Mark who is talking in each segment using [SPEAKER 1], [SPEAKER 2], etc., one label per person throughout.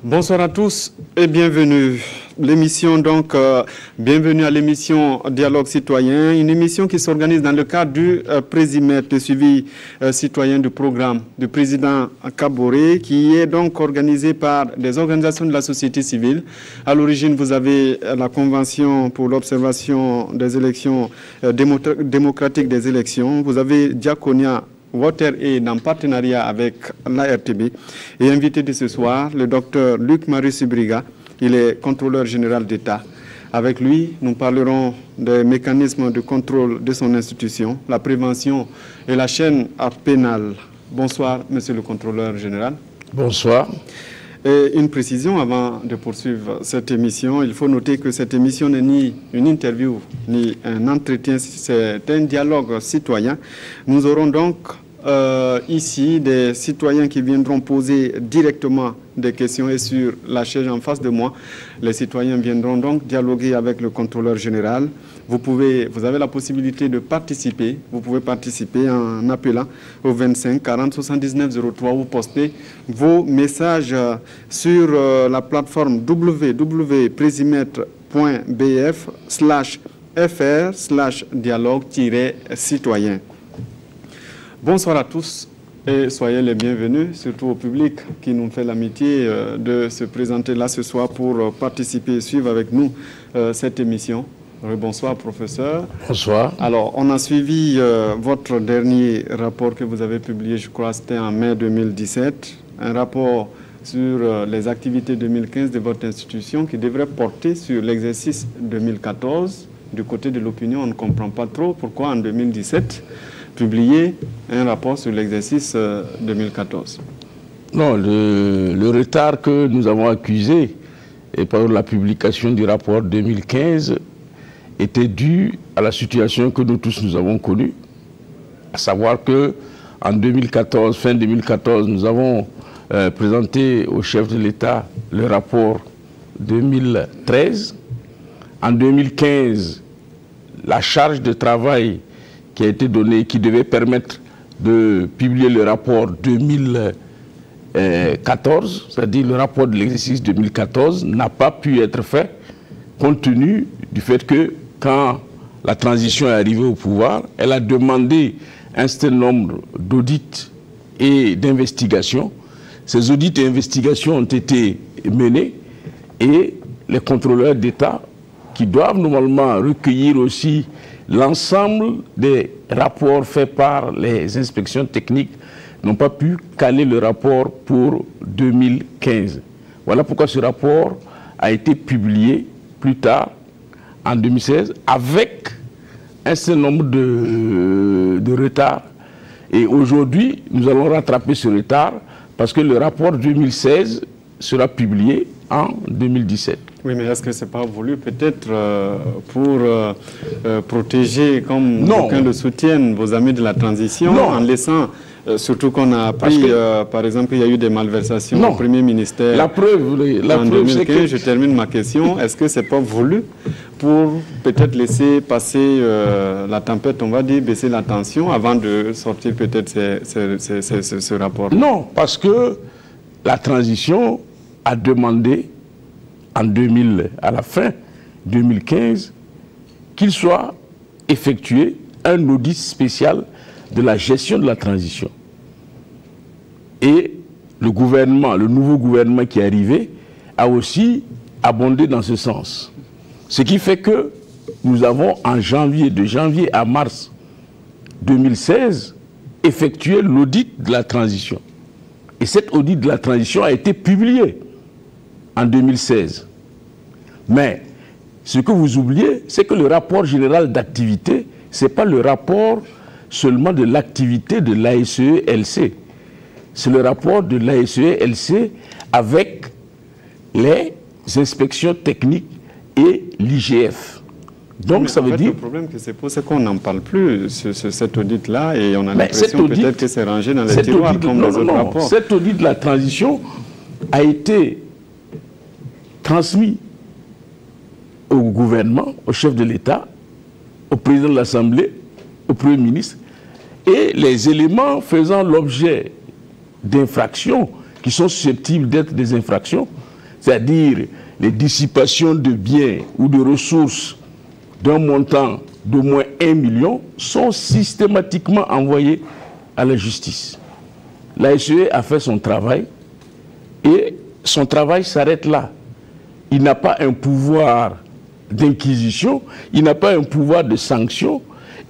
[SPEAKER 1] Bonsoir à tous et bienvenue. Bienvenue à l'émission Dialogue Citoyen, une émission qui s'organise dans le cadre du Présimètre de suivi citoyen du programme du président Kaboré, qui est donc organisé par des organisations de la société civile. À l'origine, vous avez la Convention pour l'observation des élections démocratiques des élections. Vous avez Diaconia Water Aid en partenariat avec l'ARTB. Et invité de ce soir, le docteur Luc-Marie Subriga, il est contrôleur général d'État. Avec lui, nous parlerons des mécanismes de contrôle de son institution, la prévention et la chaîne pénale. Bonsoir, monsieur le contrôleur général.
[SPEAKER 2] Bonsoir.
[SPEAKER 1] Et une précision avant de poursuivre cette émission, il faut noter que cette émission n'est ni une interview ni un entretien, c'est un dialogue citoyen. Nous aurons donc ici des citoyens qui viendront poser directement des questions et sur la chaise en face de moi, les citoyens viendront donc dialoguer avec le contrôleur général. Vous avez la possibilité de participer. Vous pouvez participer en appelant au 25 40 79 03 ou poster vos messages sur la plateforme www.presimètre.bf/fr/dialogue-citoyen. Bonsoir à tous et soyez les bienvenus, surtout au public qui nous fait l'amitié de se présenter là ce soir pour participer et suivre avec nous cette émission. Bonsoir, professeur.
[SPEAKER 2] Bonsoir.
[SPEAKER 1] Alors, on a suivi votre dernier rapport que vous avez publié, je crois, c'était en mai 2017, un rapport sur les activités 2015 de votre institution qui devrait porter sur l'exercice 2014. Du côté de l'opinion, on ne comprend pas trop pourquoi en 2017, publier un rapport sur l'exercice 2014.
[SPEAKER 2] Non, le retard que nous avons accusé et par la publication du rapport 2015 était dû à la situation que nous tous nous avons connue, à savoir que en 2014, fin 2014, nous avons présenté au chef de l'État le rapport 2013. En 2015, la charge de travail qui a été donnée, qui devait permettre de publier le rapport 2014, c'est-à-dire le rapport de l'exercice 2014, n'a pas pu être fait compte tenu du fait que quand la transition est arrivée au pouvoir, elle a demandé un certain nombre d'audits et d'investigations. Ces audits et investigations ont été menés et les contrôleurs d'État, qui doivent normalement recueillir aussi l'ensemble des rapports faits par les inspections techniques, n'ont pas pu caler le rapport pour 2015. Voilà pourquoi ce rapport a été publié plus tard, en 2016, avec un certain nombre de retards. Et aujourd'hui, nous allons rattraper ce retard parce que le rapport 2016 sera publié en 2017.
[SPEAKER 1] Oui, mais est-ce que ce n'est pas voulu peut-être pour protéger, comme d'aucuns le soutiennent, vos amis de la transition, en laissant, surtout qu'on a appris, par exemple, il y a eu des malversations au Premier ministère
[SPEAKER 2] en
[SPEAKER 1] 2015, je termine ma question, est-ce que ce n'est pas voulu pour peut-être laisser passer la tempête, on va dire, baisser la tension avant de sortir peut-être ce rapport?
[SPEAKER 2] Non, parce que la transition a demandé à la fin 2015 qu'il soit effectué un audit spécial de la gestion de la transition. Et le gouvernement, le nouveau gouvernement qui est arrivé, a aussi abondé dans ce sens. Ce qui fait que nous avons en janvier, de janvier à mars 2016, effectué l'audit de la transition. Et cet audit de la transition a été publié en 2016. Mais ce que vous oubliez, c'est que le rapport général d'activité, ce n'est pas le rapport seulement de l'activité de l'ASE-LC. C'est le rapport de l'ASE-LC avec les inspections techniques et l'IGF. Donc ça veut dire...
[SPEAKER 1] Le problème que c'est pour ça qu'on n'en parle plus, cet audit-là, et on a l'impression peut-être que c'est rangé dans les tiroirs comme les autres rapports.
[SPEAKER 2] Cet audit de la transition a été transmis au gouvernement, au chef de l'État, au président de l'Assemblée, au Premier ministre, et les éléments faisant l'objet d'infractions qui sont susceptibles d'être des infractions c'est-à-dire les dissipations de biens ou de ressources d'un montant d'au moins 1 million, sont systématiquement envoyées à la justice. La SEE a fait son travail et son travail s'arrête là. Il n'a pas un pouvoir d'inquisition, il n'a pas un pouvoir de sanction,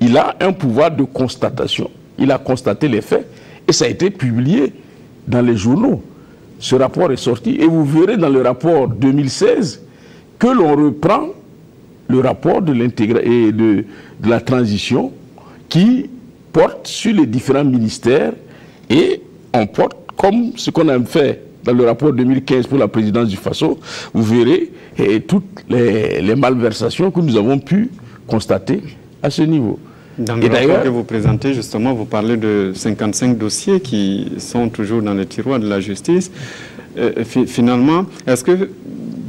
[SPEAKER 2] il a un pouvoir de constatation. Il a constaté les faits et ça a été publié dans les journaux. Ce rapport est sorti et vous verrez dans le rapport 2016 que l'on reprend le rapport de la transition qui porte sur les différents ministères et on porte comme ce qu'on a fait dans le rapport 2015 pour la présidence du Faso, vous verrez toutes les malversations que nous avons pu constater à ce niveau.
[SPEAKER 1] Dans le rapport que vous présentez, justement, vous parlez de 55 dossiers qui sont toujours dans les tiroirs de la justice. Finalement, est-ce que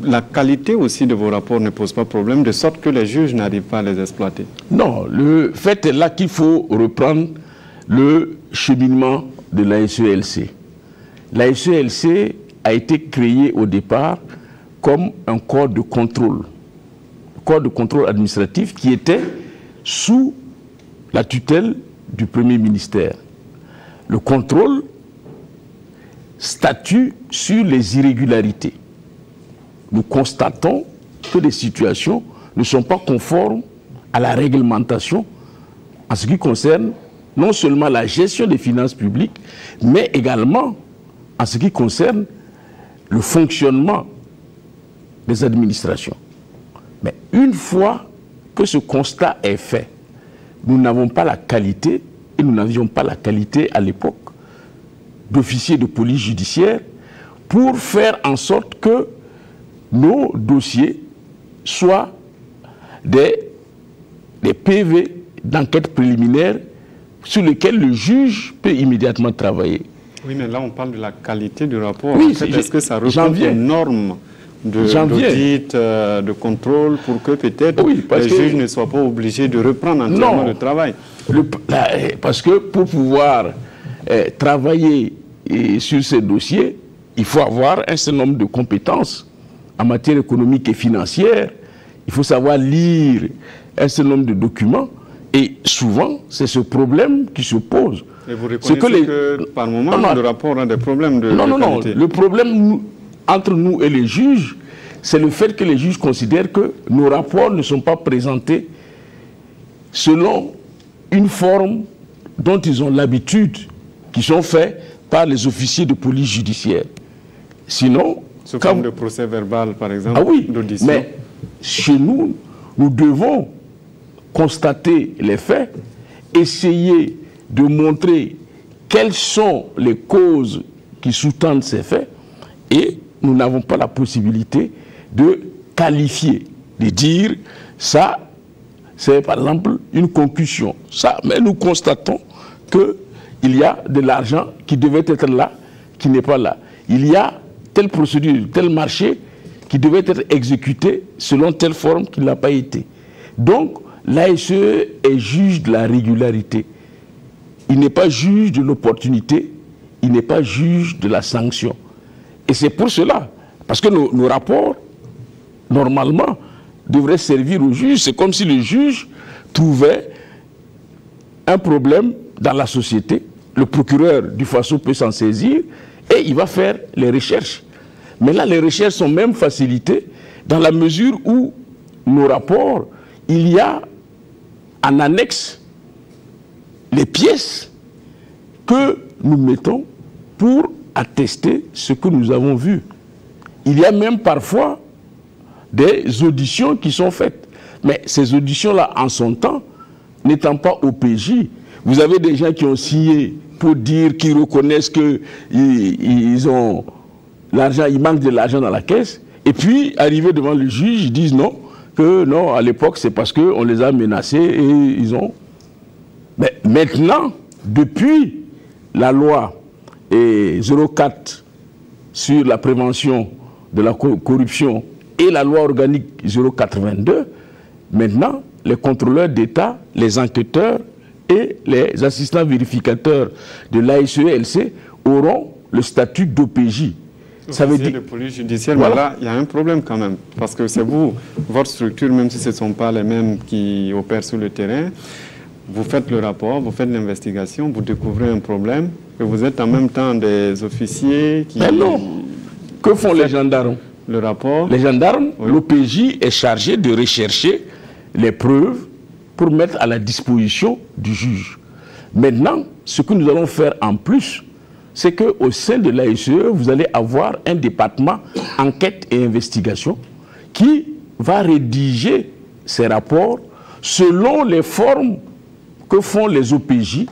[SPEAKER 1] la qualité aussi de vos rapports ne pose pas problème, de sorte que les juges n'arrivent pas à les exploiter? Non, le fait est là qu'il faut reprendre le cheminement de la SELC. La SELC a été créée au départ comme un corps de contrôle administratif qui était sous la tutelle du Premier ministère. Le contrôle statue sur les irrégularités. Nous constatons que les situations ne sont pas conformes à la réglementation en ce qui concerne non seulement la gestion des finances publiques, mais également en ce qui concerne le fonctionnement des administrations. Mais une fois que ce constat est fait, nous n'avons pas la qualité, et nous n'avions pas la qualité à l'époque, d'officiers de police judiciaire pour faire en sorte que nos dossiers soient des PV d'enquête préliminaire sur lesquels le juge peut immédiatement travailler. Oui, mais là on parle de la qualité du rapport. Oui, est-ce que ça répond aux normes d'audit, de contrôle, pour que peut-être les juges ne soient pas obligés de reprendre entièrement le travail? Parce que pour pouvoir travailler sur ces dossiers, il faut avoir un certain nombre de compétences en matière économique et financière. Il faut savoir lire un certain nombre de documents. Et souvent, c'est ce problème qui se pose. Et vous reconnaissez que par moment, le rapport a des problèmes de qualité? Non. Le problème entre nous et les juges, c'est le fait que les juges considèrent que nos rapports ne sont pas présentés selon une forme dont ils ont l'habitude, qui sont faits par les officiers de police judiciaire. Sinon... Sous forme de procès verbal, par exemple, d'audition. Mais chez nous, nous devons constater les faits, essayer de montrer quelles sont les causes qui sous-tendent ces faits, et nous n'avons pas la possibilité de qualifier, de dire ça, c'est par exemple une concussion. Ça, mais nous constatons qu'il y a de l'argent qui devait être là, qui n'est pas là. Il y a telle procédure, tel marché qui devait être exécuté selon telle forme qui n'a pas été. Donc, l'ASE est juge de la régularité. Il n'est pas juge de l'opportunité, il n'est pas juge de la sanction. Et c'est pour cela, parce que nos rapports, normalement, devraient servir au juge. C'est comme si le juge trouvait un problème dans la société, le procureur du Faso peut s'en saisir et il va faire les recherches. Mais là, les recherches sont même facilitées dans la mesure où nos rapports, il y a en annexe les pièces que nous mettons pour attester ce que nous avons vu. Il y a même parfois des auditions qui sont faites. Mais ces auditions-là, en son temps, n'étant pas au PJ, vous avez des gens qui ont signé pour dire qu'ils reconnaissent qu'ils ont l'argent, il manque de l'argent dans la caisse, et puis, arrivés devant le juge, ils disent non, que non, à l'époque, c'est parce qu'on les a menacés et ils ont... Mais maintenant, depuis la loi 04 sur la prévention de la corruption et la loi organique 082, maintenant, les contrôleurs d'État, les enquêteurs et les assistants vérificateurs de l'ASELC auront le statut d'OPJ.
[SPEAKER 2] Ça veut dire...
[SPEAKER 1] de police judiciaire,
[SPEAKER 2] Voilà.
[SPEAKER 1] mais là, il y a un problème quand même. Parce que c'est vous, votre structure, même si ce ne sont pas les mêmes qui opèrent sur le terrain, vous faites le rapport, vous faites l'investigation, vous découvrez un problème, et vous êtes en même temps des officiers qui...
[SPEAKER 2] Mais non. Que font les gendarmes?
[SPEAKER 1] Le rapport.
[SPEAKER 2] Les gendarmes,
[SPEAKER 1] Oui.
[SPEAKER 2] l'OPJ est chargé de rechercher les preuves pour mettre à la disposition du juge. Maintenant, ce que nous allons faire en plus, c'est qu'au sein de l'ASE, vous allez avoir un département enquête et investigation qui va rédiger ces rapports selon les formes que font les OPJ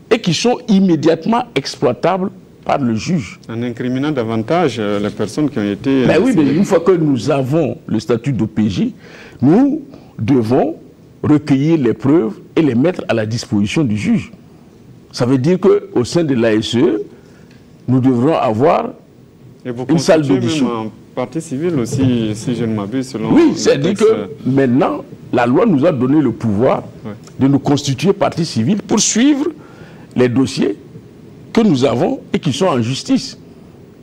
[SPEAKER 2] et qui sont immédiatement exploitables par le juge.
[SPEAKER 1] En incriminant davantage les personnes qui ont été...
[SPEAKER 2] Ben oui, mais une fois que nous avons le statut d'OPJ, nous devons recueillir les preuves et les mettre à la disposition du juge. Ça veut dire qu'au sein de l'ASE, nous devrons avoir une salle d'audition.
[SPEAKER 1] En partie civile aussi, si je ne m'abuse, selon...
[SPEAKER 2] Oui, c'est-à-dire que maintenant, la loi nous a donné le pouvoir de nous constituer partie civile pour suivre les dossiers que nous avons et qui sont en justice.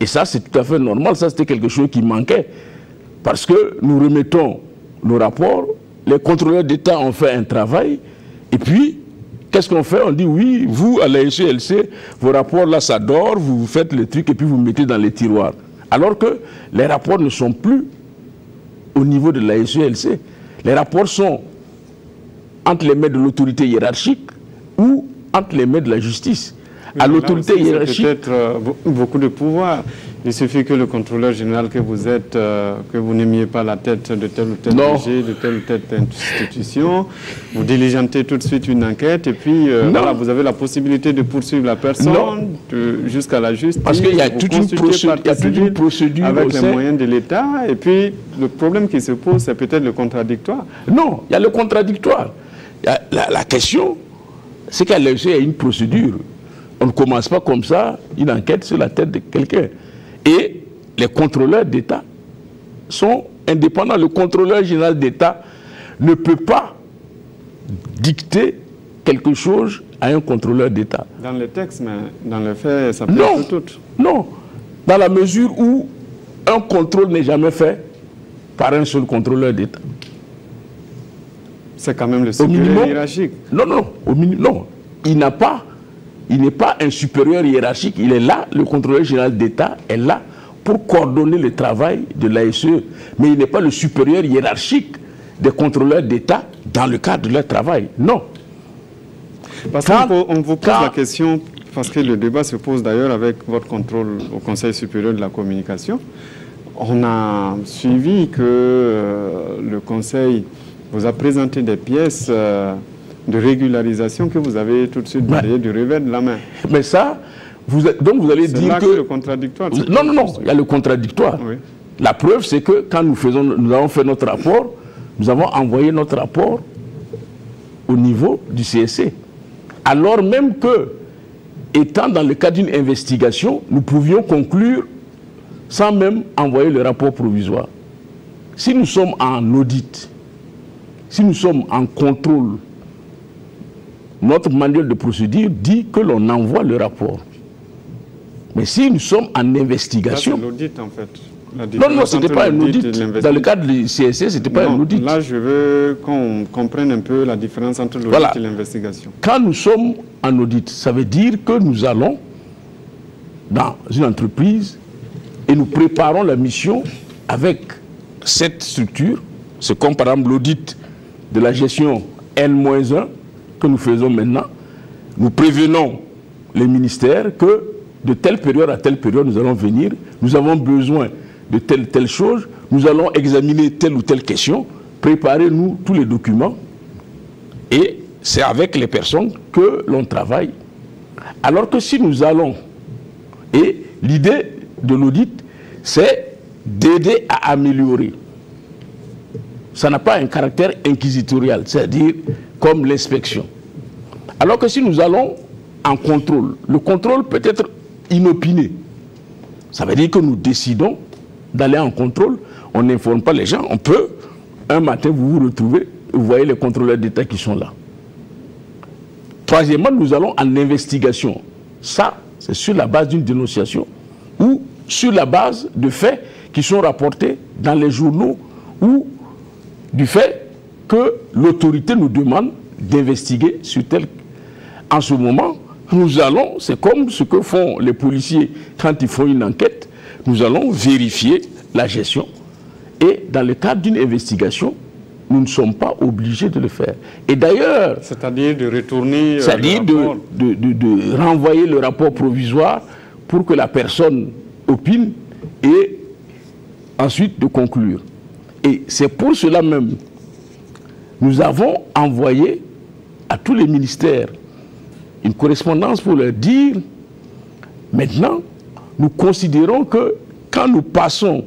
[SPEAKER 2] Et ça, c'est tout à fait normal. Ça, c'était quelque chose qui manquait. Parce que nous remettons nos rapports, les contrôleurs d'État ont fait un travail, et puis, qu'est-ce qu'on fait? On dit, oui, vous, à la SELC, vos rapports, là, ça dort, vous faites les trucs, et puis vous mettez dans les tiroirs. Alors que les rapports ne sont plus au niveau de la SELC. Les rapports sont entre les mains de l'autorité hiérarchique ou entre les mains de la justice. À l'autorité hiérarchique...
[SPEAKER 1] Peut-être beaucoup de pouvoir. Il suffit que le contrôleur général que vous êtes, que vous n'aimiez pas la tête de tel ou tel DG, de telle ou telle institution, vous diligentez tout de suite une enquête et puis voilà, vous avez la possibilité de poursuivre la personne jusqu'à la justice.
[SPEAKER 2] Parce qu'il y a toute une procédure
[SPEAKER 1] avec les moyens de l'État. Et puis le problème qui se pose, c'est peut-être le contradictoire.
[SPEAKER 2] Non, il y a le contradictoire. La question, c'est qu'il y a une procédure. On ne commence pas comme ça une enquête sur la tête de quelqu'un. Et les contrôleurs d'État sont indépendants. Le contrôleur général d'État ne peut pas dicter quelque chose à un contrôleur d'État.
[SPEAKER 1] Dans les textes, mais dans les faits, ça peut être tout.
[SPEAKER 2] Non. Dans la mesure où un contrôle n'est jamais fait par un seul contrôleur d'État.
[SPEAKER 1] C'est quand même le supérieur hiérarchique.
[SPEAKER 2] Non, non, non. Il n'est pas un supérieur hiérarchique. Il est là, le contrôleur général d'État est là pour coordonner le travail de l'ASE. Mais il n'est pas le supérieur hiérarchique des contrôleurs d'État dans le cadre de leur travail. Non.
[SPEAKER 1] Parce qu'on vous pose la question, parce que le débat se pose d'ailleurs avec votre contrôle au Conseil supérieur de la communication. On a suivi que le Conseil vous a présenté des pièces de régularisation que vous avez tout de suite balayé du revers de la main.
[SPEAKER 2] Mais ça, donc vous allez dire que...
[SPEAKER 1] C'est le contradictoire.
[SPEAKER 2] Non, non, non, il y a le contradictoire. Oui. La preuve, c'est que quand nous avons fait notre rapport, nous avons envoyé notre rapport au niveau du CSC. Alors même que, étant dans le cadre d'une investigation, nous pouvions conclure sans même envoyer le rapport provisoire. Si nous sommes en audit, si nous sommes en contrôle, notre manuel de procédure dit que l'on envoie le rapport. Mais si nous sommes en investigation...
[SPEAKER 1] C'est l'audit en fait.
[SPEAKER 2] Non, non, ce n'était pas un audit. Dans le cadre du CSC, ce n'était pas un audit.
[SPEAKER 1] Là, je veux qu'on comprenne un peu la différence entre l'audit et l'investigation.
[SPEAKER 2] Quand nous sommes en audit, ça veut dire que nous allons dans une entreprise et nous préparons la mission avec cette structure. C'est comme par exemple l'audit de la gestion N-1 que nous faisons maintenant. Nous prévenons les ministères que de telle période à telle période, nous allons venir. Nous avons besoin de telle chose. Nous allons examiner telle ou telle question. Préparez-nous tous les documents. Et c'est avec les personnes que l'on travaille. Alors que si nous allons... Et l'idée de l'audit, c'est d'aider à améliorer. Ça n'a pas un caractère inquisitorial, c'est-à-dire comme l'inspection. Alors que si nous allons en contrôle, le contrôle peut être inopiné. Ça veut dire que nous décidons d'aller en contrôle, on n'informe pas les gens, on peut, un matin vous vous retrouvez, vous voyez les contrôleurs d'État qui sont là. Troisièmement, nous allons en investigation. Ça, c'est sur la base d'une dénonciation où sur la base de faits qui sont rapportés dans les journaux ou du fait que l'autorité nous demande d'investiguer sur tel. En ce moment, nous allons, c'est comme ce que font les policiers quand ils font une enquête, nous allons vérifier la gestion. Et dans le cadre d'une investigation, nous ne sommes pas obligés de le faire. Et d'ailleurs...
[SPEAKER 1] C'est-à-dire de retourner...
[SPEAKER 2] C'est-à-dire de renvoyer le rapport provisoire pour que la personne opine et ensuite de conclure. Et c'est pour cela même, nous avons envoyé à tous les ministères une correspondance pour leur dire, maintenant, nous considérons que quand nous passons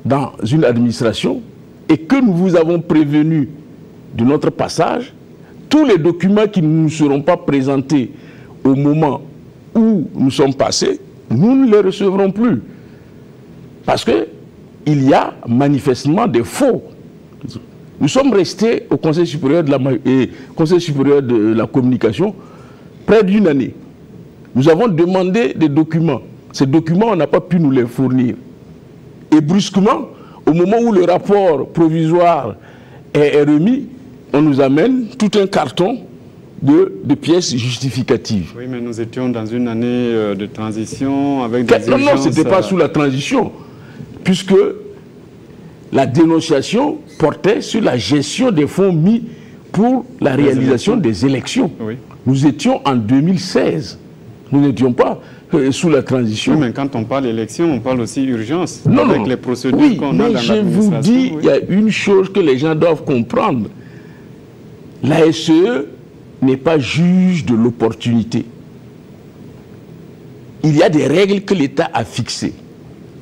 [SPEAKER 2] dans une administration et que nous vous avons prévenu de notre passage, tous les documents qui ne nous seront pas présentés au moment où nous sommes passés, nous ne les recevrons plus. Parce qu'il y a manifestement des faux. Nous sommes restés au Conseil supérieur de la communication près d'une année. Nous avons demandé des documents. Ces documents, on n'a pas pu nous les fournir. Et brusquement, au moment où le rapport provisoire est remis, on nous amène tout un carton de pièces justificatives.
[SPEAKER 1] Oui, mais nous étions dans une année de transition avec des urgences...
[SPEAKER 2] Non, ce n'était pas sous la transition, puisque la dénonciation portait sur la gestion des fonds mis pour la réalisation des élections. Oui. Nous étions en 2016. Nous n'étions pas sous la transition.
[SPEAKER 1] Oui, mais quand on parle d'élection, on parle aussi d'urgence.
[SPEAKER 2] Non,
[SPEAKER 1] avec
[SPEAKER 2] non.
[SPEAKER 1] les procédures qu'on a dans
[SPEAKER 2] je vous dis, il y a une chose que les gens doivent comprendre. La SE n'est pas juge de l'opportunité. Il y a des règles que l'État a fixées.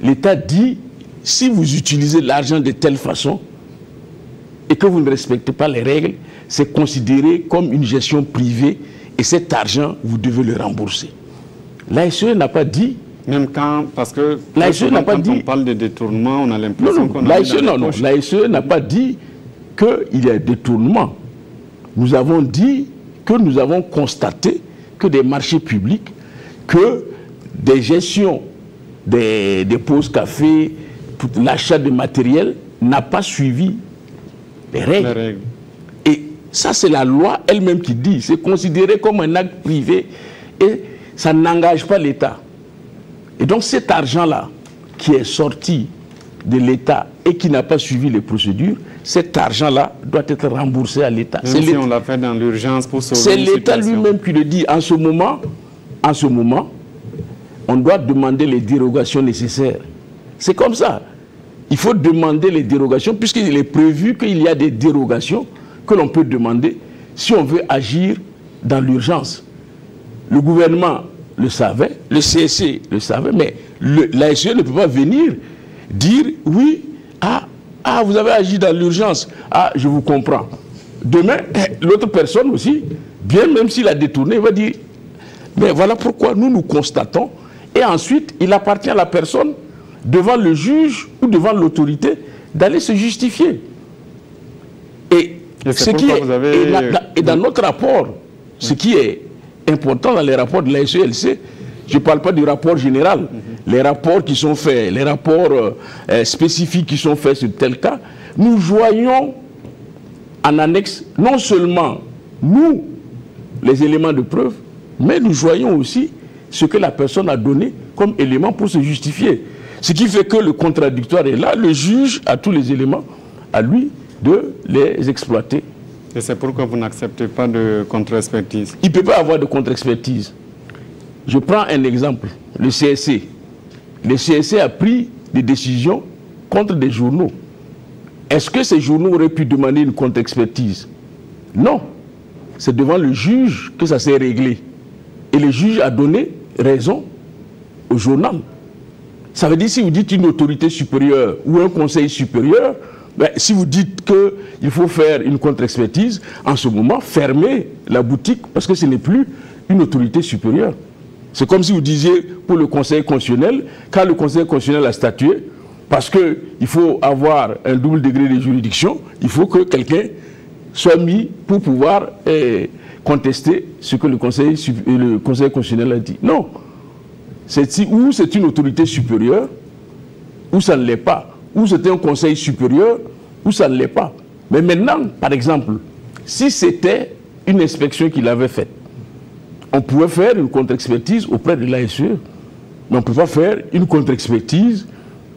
[SPEAKER 2] L'État dit, si vous utilisez l'argent de telle façon et que vous ne respectez pas les règles, c'est considéré comme une gestion privée et cet argent, vous devez le rembourser. L'ASE n'a pas dit...
[SPEAKER 1] Même quand, parce que
[SPEAKER 2] l'ASE n'a pas dit...
[SPEAKER 1] on parle de détournement, on a l'impression qu'on a...
[SPEAKER 2] L'ASE n'a pas dit qu'il y a détournement. Nous avons dit que nous avons constaté que des marchés publics, que des gestions des pauses café, l'achat de matériel n'a pas suivi les règles. Et ça, c'est la loi elle-même qui dit, c'est considéré comme un acte privé et ça n'engage pas l'État. Et donc cet argent-là, qui est sorti de l'État et qui n'a pas suivi les procédures, cet argent-là doit être remboursé à l'État.
[SPEAKER 1] Même si on l'a fait dans l'urgence pour sauver
[SPEAKER 2] une situation. C'est l'État lui-même qui le dit. En ce moment, on doit demander les dérogations nécessaires. C'est comme ça. Il faut demander les dérogations, puisqu'il est prévu qu'il y a des dérogations que l'on peut demander si on veut agir dans l'urgence. Le gouvernement le savait, le CSC le savait, mais l'ASE ne peut pas venir dire oui, vous avez agi dans l'urgence, je vous comprends. Demain, l'autre personne aussi, bien même s'il a détourné, il va dire, mais voilà pourquoi nous constatons, et ensuite il appartient à la personne devant le juge ou devant l'autorité d'aller se justifier. Et dans notre rapport, ce qui est important dans les rapports de la SELC, je ne parle pas du rapport général, les rapports qui sont faits, les rapports spécifiques qui sont faits sur tel cas, nous voyons en annexe non seulement nous, les éléments de preuve, mais nous voyons aussi ce que la personne a donné comme élément pour se justifier. Ce qui fait que le contradictoire est là, le juge a tous les éléments, à lui de les exploiter.
[SPEAKER 1] Et c'est pourquoi vous n'acceptez pas de contre-expertise?
[SPEAKER 2] Il ne peut pas avoir de contre-expertise. Je prends un exemple, le CSC. Le CSC a pris des décisions contre des journaux. Est-ce que ces journaux auraient pu demander une contre-expertise? Non. C'est devant le juge que ça s'est réglé. Et le juge a donné raison au journal. Ça veut dire, si vous dites une autorité supérieure ou un conseil supérieur, si vous dites qu'il faut faire une contre-expertise, en ce moment, fermez la boutique parce que ce n'est plus une autorité supérieure. C'est comme si vous disiez pour le Conseil constitutionnel, quand le Conseil constitutionnel a statué, parce qu'il faut avoir un double degré de juridiction, il faut que quelqu'un soit mis pour pouvoir contester ce que le Conseil constitutionnel a dit. Non. ou c'est une autorité supérieure, ou ça ne l'est pas. Ou c'est un conseil supérieur, ou ça ne l'est pas. Mais maintenant, par exemple, si c'était une inspection qu'il avait faite, on pouvait faire une contre-expertise auprès de l'ASE, mais on ne peut pas faire une contre-expertise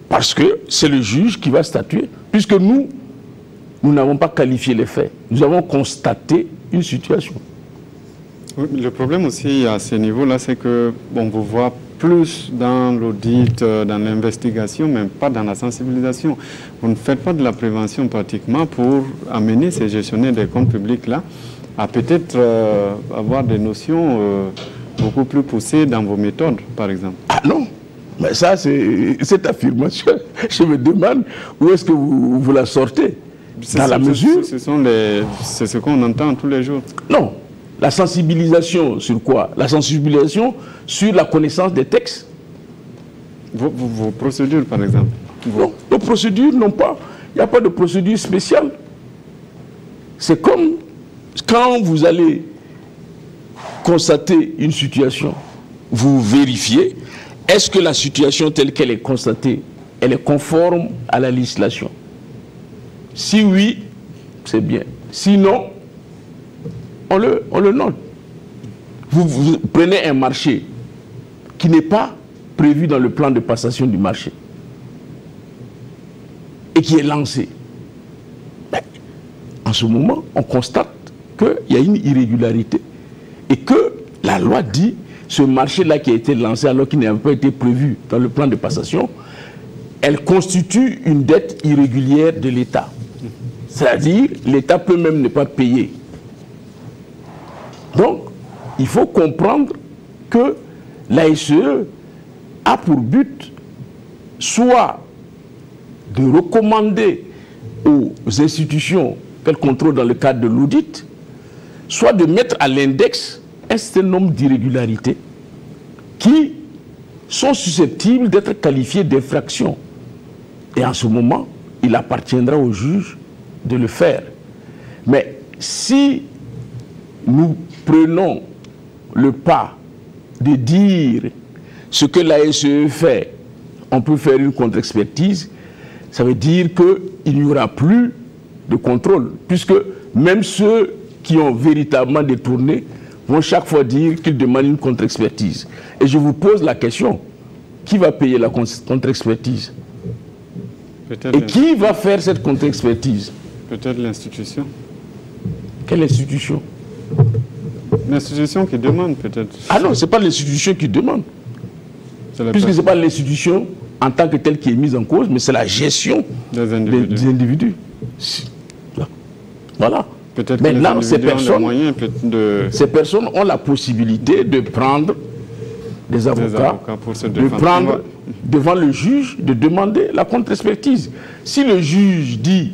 [SPEAKER 2] parce que c'est le juge qui va statuer. Puisque nous n'avons pas qualifié les faits. Nous avons constaté une situation.
[SPEAKER 1] Oui, le problème aussi à ce niveau-là, c'est que on vous voit plus dans l'audit, dans l'investigation, mais pas dans la sensibilisation. Vous ne faites pas de la prévention pratiquement pour amener ces gestionnaires des comptes publics-là à peut-être avoir des notions beaucoup plus poussées dans vos méthodes, par exemple.
[SPEAKER 2] Ah non, mais ça, c'est cette affirmation. Je me demande où est-ce que vous la sortez. Dans la mesure...
[SPEAKER 1] C'est ce qu'on entend tous les jours.
[SPEAKER 2] Non. La sensibilisation sur quoi? La sensibilisation sur la connaissance des textes.
[SPEAKER 1] Vos procédures, par exemple.
[SPEAKER 2] Non, nos procédures n'ont pas... Il n'y a pas de procédure spéciale. C'est comme quand vous allez constater une situation, vous vérifiez, est-ce que la situation telle qu'elle est constatée, elle est conforme à la législation? Si oui, c'est bien. Sinon, on le note. Vous prenez un marché qui n'est pas prévu dans le plan de passation du marché et qui est lancé. Ben, en ce moment, on constate qu'il y a une irrégularité et que la loi dit ce marché-là qui a été lancé alors qu'il n'avait pas été prévu dans le plan de passation, elle constitue une dette irrégulière de l'État. C'est-à-dire, l'État peut même ne pas payer. Donc, il faut comprendre que l'ASE a pour but soit de recommander aux institutions qu'elle contrôle dans le cadre de l'audit, soit de mettre à l'index un certain nombre d'irrégularités qui sont susceptibles d'être qualifiées d'infractions. Et en ce moment, il appartiendra au juge de le faire. Mais si nous prenons le pas de dire ce que l'ASE fait, on peut faire une contre-expertise, ça veut dire qu'il n'y aura plus de contrôle, puisque même ceux qui ont véritablement détourné vont chaque fois dire qu'ils demandent une contre-expertise. Et je vous pose la question, qui va payer la contre-expertise? Et qui va faire cette contre-expertise?
[SPEAKER 1] Peut-être l'institution.
[SPEAKER 2] Quelle institution?
[SPEAKER 1] L'institution qui demande, peut-être.
[SPEAKER 2] Ah non, ce n'est pas l'institution qui demande. Puisque ce n'est pas l'institution en tant que telle qui est mise en cause, mais c'est la gestion des individus. Voilà. Maintenant, ces personnes ont la possibilité de prendre des avocats pour se défendre, de prendre devant le juge, de demander la contre-expertise. Si le juge dit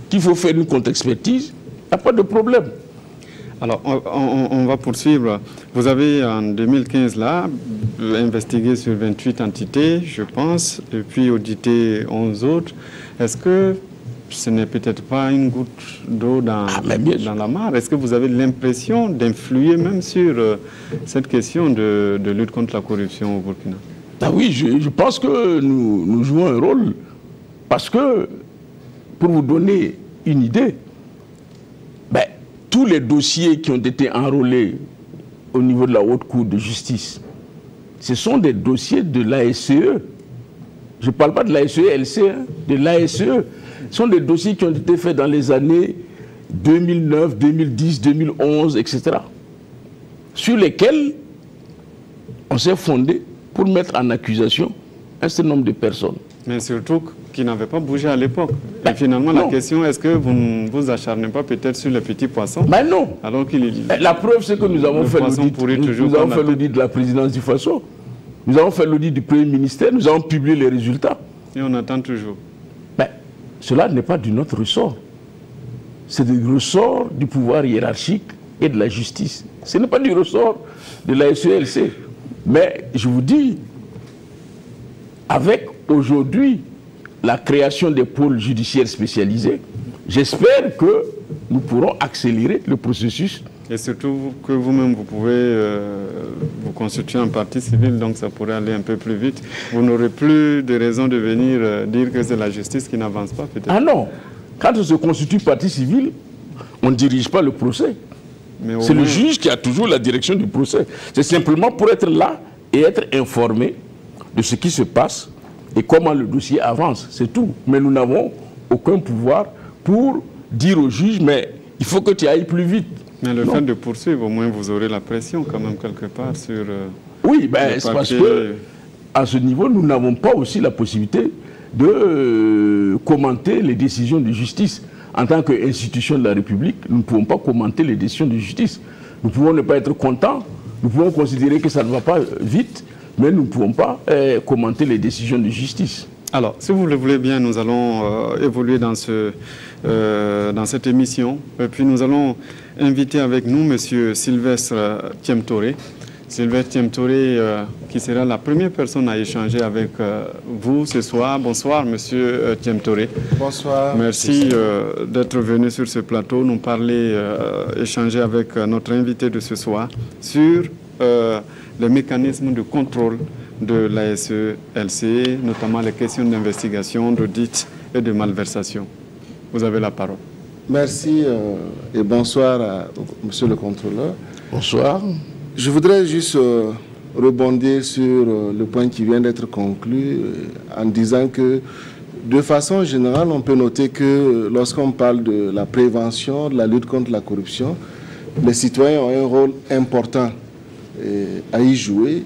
[SPEAKER 2] qu'il faut faire une contre-expertise, il n'y a pas de problème.
[SPEAKER 1] Alors, on va poursuivre. Vous avez, en 2015, là, investigué sur 28 entités, je pense, et puis audité 11 autres. Est-ce que ce n'est peut-être pas une goutte d'eau dans la mare? Est-ce que vous avez l'impression d'influer même sur cette question de lutte contre la corruption au Burkina?
[SPEAKER 2] Ah oui, je pense que nous jouons un rôle. Parce que, pour vous donner une idée, tous les dossiers qui ont été enrôlés au niveau de la Haute Cour de justice, ce sont des dossiers de l'ASE. Je ne parle pas de l'ASE-LC, de l'ASE. Ce sont des dossiers qui ont été faits dans les années 2009, 2010, 2011, etc. Sur lesquels on s'est fondé pour mettre en accusation un certain nombre de personnes.
[SPEAKER 1] Mais surtout qui n'avaient pas bougé à l'époque. Et finalement, la question, est-ce que vous ne vous acharnez pas peut-être sur les petits poissons?
[SPEAKER 2] Non.
[SPEAKER 1] Alors
[SPEAKER 2] la preuve, c'est que nous avons fait l'audit de la présidence du Faso. Nous avons fait l'audit du Premier ministère, nous avons publié les résultats.
[SPEAKER 1] Et on attend toujours.
[SPEAKER 2] Cela n'est pas de notre ressort. C'est du ressort du pouvoir hiérarchique et de la justice. Ce n'est pas du ressort de la SELC. Mais je vous dis, avec aujourd'hui la création des pôles judiciaires spécialisés, j'espère que nous pourrons accélérer le processus
[SPEAKER 1] Et surtout que vous-même, vous pouvez vous constituer en partie civile, donc ça pourrait aller un peu plus vite. Vous n'aurez plus de raison de venir dire que c'est la justice qui n'avance pas, peut-être.
[SPEAKER 2] Ah non, quand on se constitue partie civile, on ne dirige pas le procès. C'est le juge qui a toujours la direction du procès. C'est simplement pour être là et être informé de ce qui se passe et comment le dossier avance, c'est tout. Mais nous n'avons aucun pouvoir pour dire au juge, mais il faut que tu ailles plus vite.
[SPEAKER 1] Mais le fait de poursuivre, au moins vous aurez la pression quand même quelque part sur...
[SPEAKER 2] oui, ben, c'est parce que à ce niveau, nous n'avons pas aussi la possibilité de commenter les décisions de justice. En tant qu'institution de la République, nous ne pouvons pas commenter les décisions de justice. Nous pouvons ne pas être contents, nous pouvons considérer que ça ne va pas vite, mais nous ne pouvons pas commenter les décisions de justice. Alors,
[SPEAKER 1] si vous le voulez bien, nous allons évoluer dans cette émission. Et puis nous allons inviter avec nous M. Sylvestre Thiemtoré. Sylvestre Thiemtoré, qui sera la première personne à échanger avec vous ce soir. Bonsoir, M. Thiemtoré.
[SPEAKER 3] Bonsoir.
[SPEAKER 1] Merci d'être venu sur ce plateau, nous parler, échanger avec notre invité de ce soir sur les mécanismes de contrôle de l'ASE-LC, notamment les questions d'investigation, d'audit et de malversation. Vous avez la parole.
[SPEAKER 3] Merci et bonsoir à monsieur le contrôleur.
[SPEAKER 2] Bonsoir.
[SPEAKER 3] Je voudrais juste rebondir sur le point qui vient d'être conclu en disant que de façon générale, on peut noter que lorsqu'on parle de la prévention, de la lutte contre la corruption, les citoyens ont un rôle important à y jouer,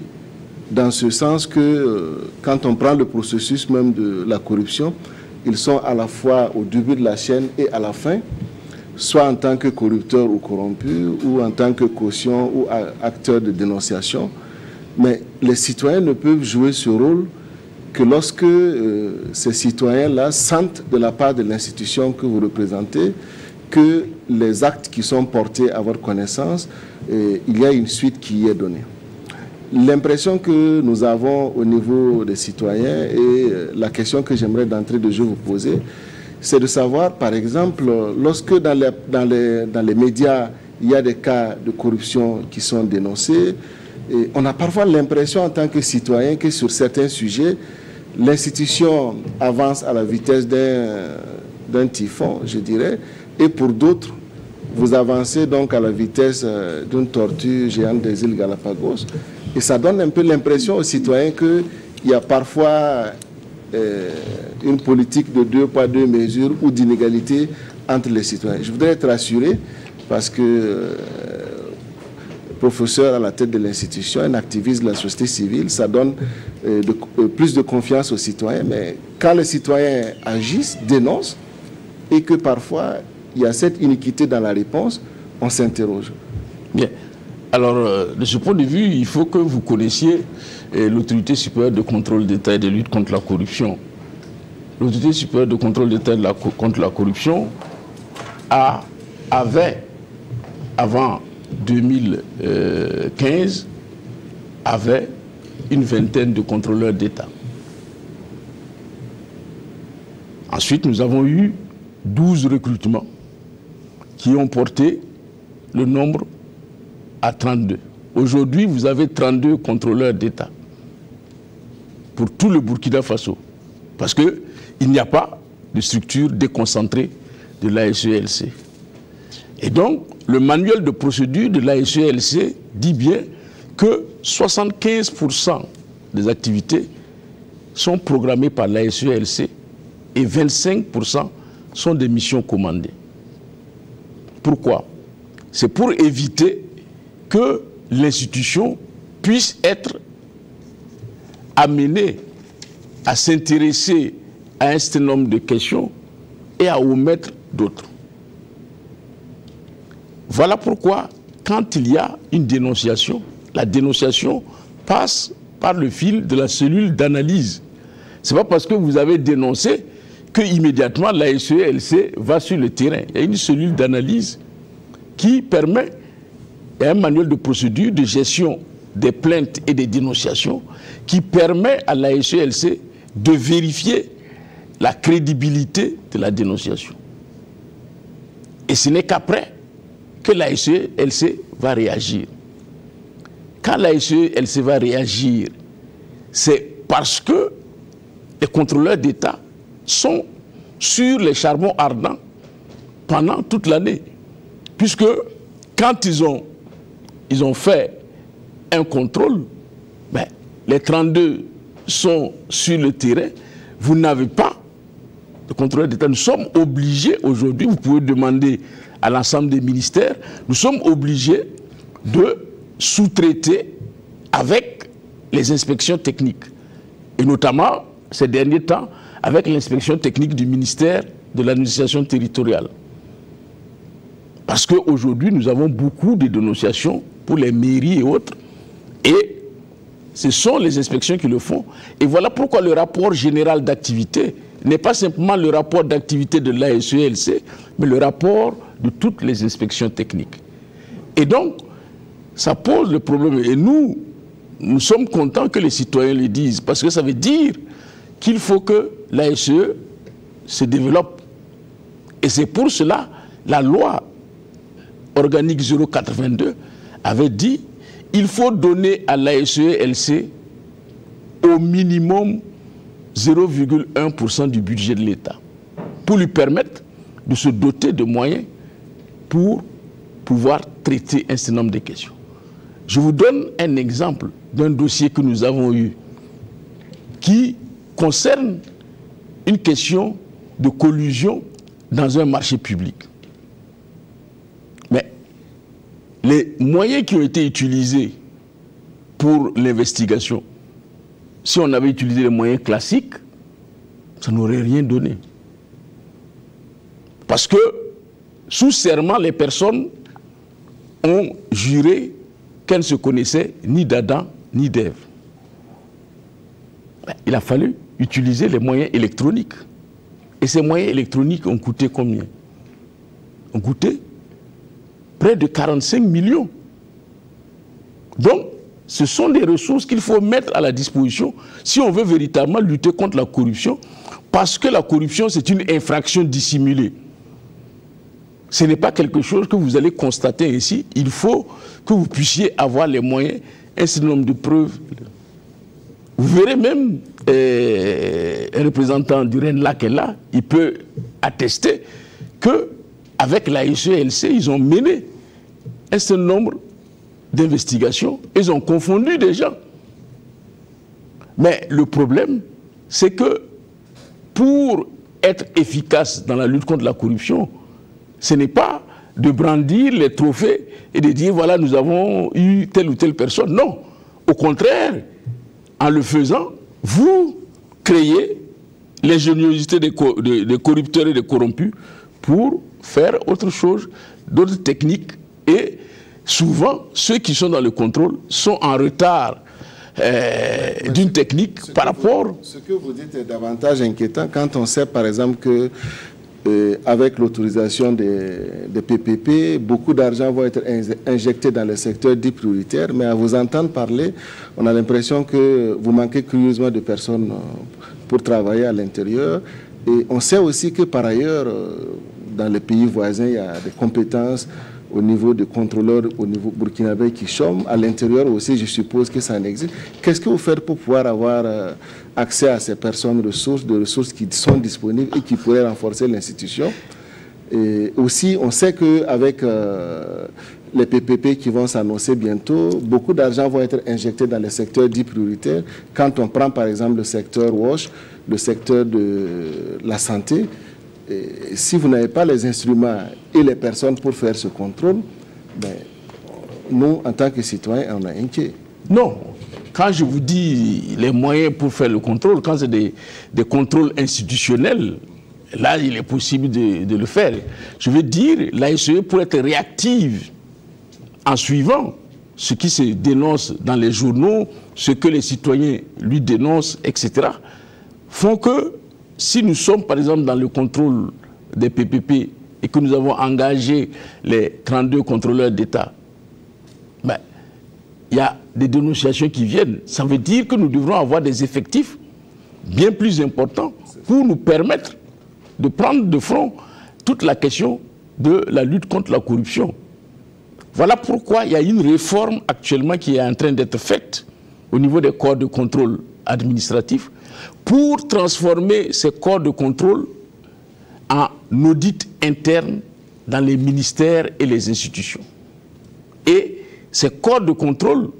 [SPEAKER 3] dans ce sens que quand on prend le processus même de la corruption, ils sont à la fois au début de la chaîne et à la fin, soit en tant que corrupteur ou corrompu, ou en tant que caution ou acteur de dénonciation. Mais les citoyens ne peuvent jouer ce rôle que lorsque ces citoyens-là sentent de la part de l'institution que vous représentez que les actes qui sont portés à votre connaissance, il y a une suite qui y est donnée. L'impression que nous avons au niveau des citoyens et la question que j'aimerais d'entrée de jeu vous poser, c'est de savoir, par exemple, lorsque dans les médias, il y a des cas de corruption qui sont dénoncés, et on a parfois l'impression en tant que citoyen que sur certains sujets, l'institution avance à la vitesse d'un typhon, je dirais, et pour d'autres, vous avancez donc à la vitesse d'une tortue géante des îles Galapagos. Et ça donne un peu l'impression aux citoyens qu'il y a parfois une politique de deux poids, deux mesures ou d'inégalité entre les citoyens. Je voudrais être rassuré parce que professeur à la tête de l'institution, un activiste de la société civile, ça donne plus de confiance aux citoyens. Mais quand les citoyens agissent, dénoncent, et que parfois il y a cette iniquité dans la réponse, on s'interroge.
[SPEAKER 2] Bien. Alors, de ce point de vue, il faut que vous connaissiez l'autorité supérieure de contrôle d'État et de lutte contre la corruption. L'autorité supérieure de contrôle d'État contre la corruption avait, avant 2015, avait une vingtaine de contrôleurs d'État. Ensuite, nous avons eu 12 recrutements qui ont porté le nombre à 32. Aujourd'hui, vous avez 32 contrôleurs d'État pour tout le Burkina Faso. Parce qu'il n'y a pas de structure déconcentrée de l'ASE-LC. Et donc, le manuel de procédure de l'ASE-LC dit bien que 75% des activités sont programmées par l'ASE-LC et 25% sont des missions commandées. Pourquoi? C'est pour éviter que l'institution puisse être amenée à s'intéresser à un certain nombre de questions et à omettre d'autres. Voilà pourquoi, quand il y a une dénonciation, la dénonciation passe par le fil de la cellule d'analyse. Ce n'est pas parce que vous avez dénoncé que immédiatement l'ASE-LC va sur le terrain. Il y a une cellule d'analyse qui permet, il y a un manuel de procédure de gestion des plaintes et des dénonciations qui permet à l'ASE-LC de vérifier la crédibilité de la dénonciation. Et ce n'est qu'après que la SELC va réagir. Quand la SELC va réagir, c'est parce que les contrôleurs d'État sont sur les charbons ardents pendant toute l'année. Puisque quand ils ont fait un contrôle, ben, les 32 sont sur le terrain, vous n'avez pas de contrôleur d'État. Nous sommes obligés aujourd'hui, vous pouvez demander à l'ensemble des ministères, nous sommes obligés de sous-traiter avec les inspections techniques. Et notamment, ces derniers temps, avec l'inspection technique du ministère de l'administration territoriale. Parce qu'aujourd'hui, nous avons beaucoup de dénonciations pour les mairies et autres. Et ce sont les inspections qui le font. Et voilà pourquoi le rapport général d'activité n'est pas simplement le rapport d'activité de l'ASELC, mais le rapport de toutes les inspections techniques. Et donc, ça pose le problème. Et nous sommes contents que les citoyens le disent, parce que ça veut dire qu'il faut que l'ASE se développe. Et c'est pour cela, la loi organique 082 avait dit il faut donner à l'ASELC au minimum 0,1% du budget de l'État pour lui permettre de se doter de moyens pour pouvoir traiter un certain nombre de questions. Je vous donne un exemple d'un dossier que nous avons eu qui concerne une question de collusion dans un marché public. Mais les moyens qui ont été utilisés pour l'investigation, si on avait utilisé les moyens classiques, ça n'aurait rien donné. Parce que, sous serment, les personnes ont juré qu'elles ne se connaissaient ni d'Adam ni d'Ève. Il a fallu utiliser les moyens électroniques. Et ces moyens électroniques ont coûté combien? Ont coûté près de 45 millions. Donc, ce sont des ressources qu'il faut mettre à la disposition si on veut véritablement lutter contre la corruption, parce que la corruption, c'est une infraction dissimulée. Ce n'est pas quelque chose que vous allez constater ici. Il faut que vous puissiez avoir les moyens, un certain nombre de preuves. Vous verrez même un représentant du RENLA qui est là, il peut attester qu'avec la SELC, ils ont mené un certain nombre d'investigations, ils ont confondu des gens. Mais le problème, c'est que pour être efficace dans la lutte contre la corruption, ce n'est pas de brandir les trophées et de dire voilà, nous avons eu telle ou telle personne. Non, au contraire, en le faisant, vous créez l'ingéniosité des corrupteurs et des corrompus pour faire autre chose, d'autres techniques. Et souvent, ceux qui sont dans le contrôle sont en retard d'une technique par rapport...
[SPEAKER 3] Ce que vous dites est davantage inquiétant quand on sait par exemple que avec l'autorisation des PPP, beaucoup d'argent va être injecté dans le secteur dit prioritaire, mais à vous entendre parler, on a l'impression que vous manquez curieusement de personnes pour travailler à l'intérieur. Et on sait aussi que par ailleurs, dans les pays voisins, il y a des compétences au niveau de contrôleurs, au niveau burkinabé qui chôment. À l'intérieur aussi, je suppose que ça en existe. Qu'est-ce que vous faites pour pouvoir avoir accès à ces personnes ressources, de ressources qui sont disponibles et qui pourraient renforcer l'institution? Et aussi, on sait qu'avec les PPP qui vont s'annoncer bientôt, beaucoup d'argent va être injecté dans les secteurs dits prioritaires. Quand on prend par exemple le secteur WASH, le secteur de la santé, et si vous n'avez pas les instruments et les personnes pour faire ce contrôle, ben, nous, en tant que citoyens, on est inquiets.
[SPEAKER 2] Non. Quand je vous dis les moyens pour faire le contrôle, quand c'est des contrôles institutionnels, là, il est possible de le faire. Je veux dire, l'ASE, pour être réactive en suivant ce qui se dénonce dans les journaux, ce que les citoyens lui dénoncent, etc., font que si nous sommes, par exemple, dans le contrôle des PPP et que nous avons engagé les 32 contrôleurs d'État, ben, il y a des dénonciations qui viennent. Ça veut dire que nous devrons avoir des effectifs bien plus importants pour nous permettre de prendre de front toute la question de la lutte contre la corruption. Voilà pourquoi il y a une réforme actuellement qui est en train d'être faite au niveau des corps de contrôle administratif pour transformer ces corps de contrôle en audit interne dans les ministères et les institutions. Et ces corps de contrôle,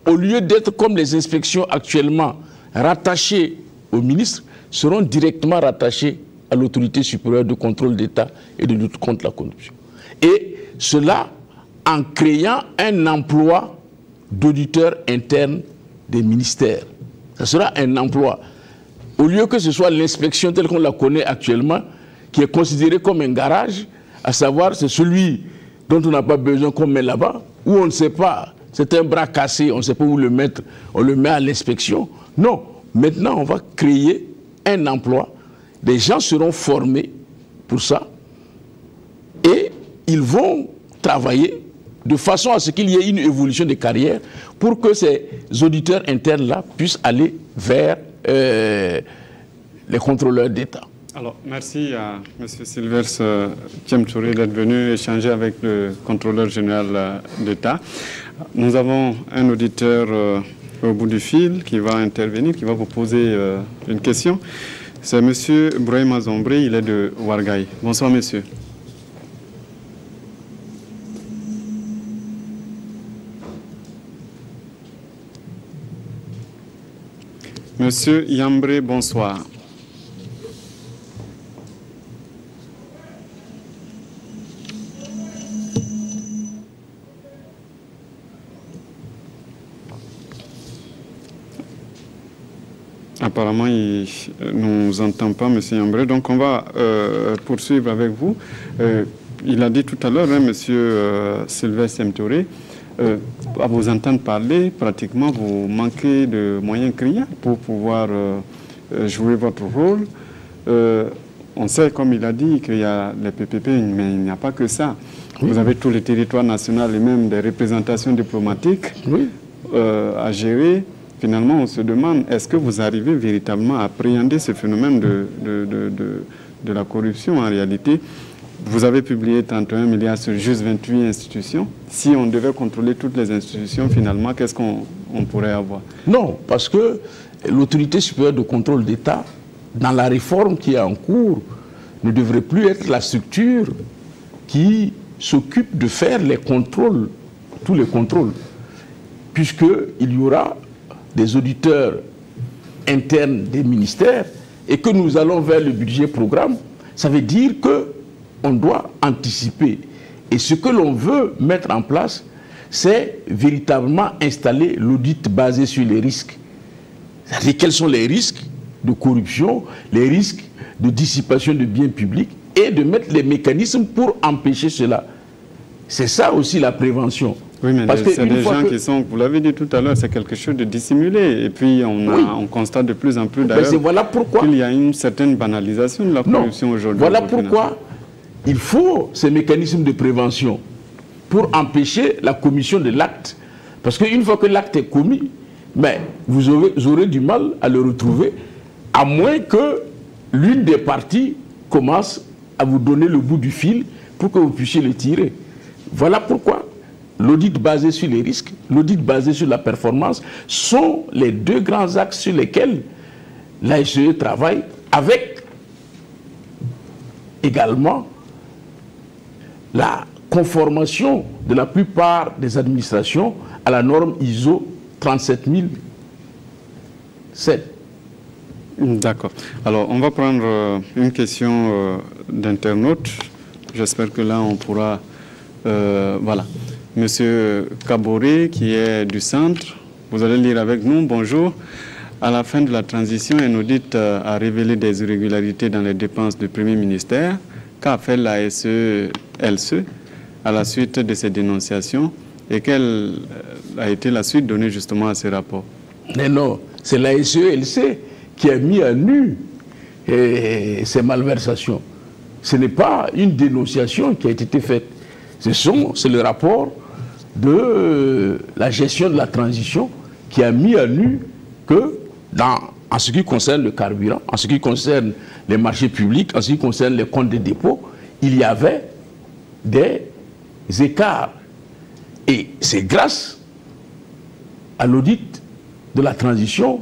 [SPEAKER 2] au lieu d'être comme les inspections actuellement rattachées au ministre, seront directement rattachés à l'autorité supérieure de contrôle d'État et de lutte contre la corruption. Et cela en créant un emploi d'auditeurs internes des ministères. Ce sera un emploi. Au lieu que ce soit l'inspection telle qu'on la connaît actuellement, qui est considérée comme un garage, à savoir c'est celui dont on n'a pas besoin qu'on met là-bas, où on ne sait pas, c'est un bras cassé, on ne sait pas où le mettre, on le met à l'inspection. Non, maintenant on va créer un emploi, des gens seront formés pour ça, et ils vont travailler de façon à ce qu'il y ait une évolution de carrière pour que ces auditeurs internes-là puissent aller vers les contrôleurs d'État.
[SPEAKER 1] Alors, merci à M. Sylvestre Thiemtouré d'être venu échanger avec le contrôleur général d'État. Nous avons un auditeur au bout du fil qui va intervenir, qui va vous poser une question. C'est M. Brahima Zombré, il est de Ouarghaï. Bonsoir, monsieur. Monsieur Yambré, bonsoir. Apparemment, il ne nous entend pas, M. Yambré. Donc, on va poursuivre avec vous. Il a dit tout à l'heure, hein, M. Sylvestre Thiemtouré, à vous entendre parler, pratiquement, vous manquez de moyens criants pour pouvoir jouer votre rôle. On sait, comme il a dit, qu'il y a les PPP, mais il n'y a pas que ça. Oui. Vous avez tout le territoire national et même des représentations diplomatiques à gérer. Finalement, on se demande, est-ce que vous arrivez véritablement à appréhender ce phénomène de la corruption en réalité? Vous avez publié tantôt 1 milliard sur juste 28 institutions. Si on devait contrôler toutes les institutions, finalement, qu'est-ce qu'on pourrait avoir?
[SPEAKER 2] Non, parce que l'autorité supérieure de contrôle d'État, dans la réforme qui est en cours, ne devrait plus être la structure qui s'occupe de faire les contrôles, tous les contrôles, puisqu'il y aura des auditeurs internes des ministères et que nous allons vers le budget programme. Ça veut dire qu'on doit anticiper. Et ce que l'on veut mettre en place, c'est véritablement installer l'audit basé sur les risques. C'est-à-dire quels sont les risques de corruption, les risques de dissipation de biens publics et de mettre les mécanismes pour empêcher cela. C'est ça aussi la prévention.
[SPEAKER 1] Oui, mais c'est des gens qui sont, vous l'avez dit tout à l'heure, c'est quelque chose de dissimulé. Et puis on constate de plus en plus d'ailleurs
[SPEAKER 2] voilà
[SPEAKER 1] qu'il y a une certaine banalisation de la corruption aujourd'hui.
[SPEAKER 2] Voilà pourquoi il faut ces mécanismes de prévention pour empêcher la commission de l'acte. Parce qu'une fois que l'acte est commis, mais vous aurez du mal à le retrouver, à moins que l'une des parties commence à vous donner le bout du fil pour que vous puissiez le tirer. Voilà pourquoi l'audit basé sur les risques, l'audit basé sur la performance sont les deux grands axes sur lesquels l'ASE travaille, avec également la conformation de la plupart des administrations à la norme ISO 37007.
[SPEAKER 1] D'accord. Alors, on va prendre une question d'internaute. J'espère que là, on pourra... voilà. Monsieur Kaboré, qui est du centre, vous allez lire avec nous. Bonjour. À la fin de la transition, un audit a révélé des irrégularités dans les dépenses du Premier ministère. Qu'a fait l'ASE-LCE à la suite de ces dénonciations et quelle a été la suite donnée justement à ces rapports?
[SPEAKER 2] Mais non, c'est l'ASE-LCE qui a mis à nu ces malversations. Ce n'est pas une dénonciation qui a été faite. C'est le rapport de la gestion de la transition qui a mis à nu que, en ce qui concerne le carburant, en ce qui concerne les marchés publics, en ce qui concerne les comptes de dépôt, il y avait des écarts Et c'est grâce à l'audit de la transition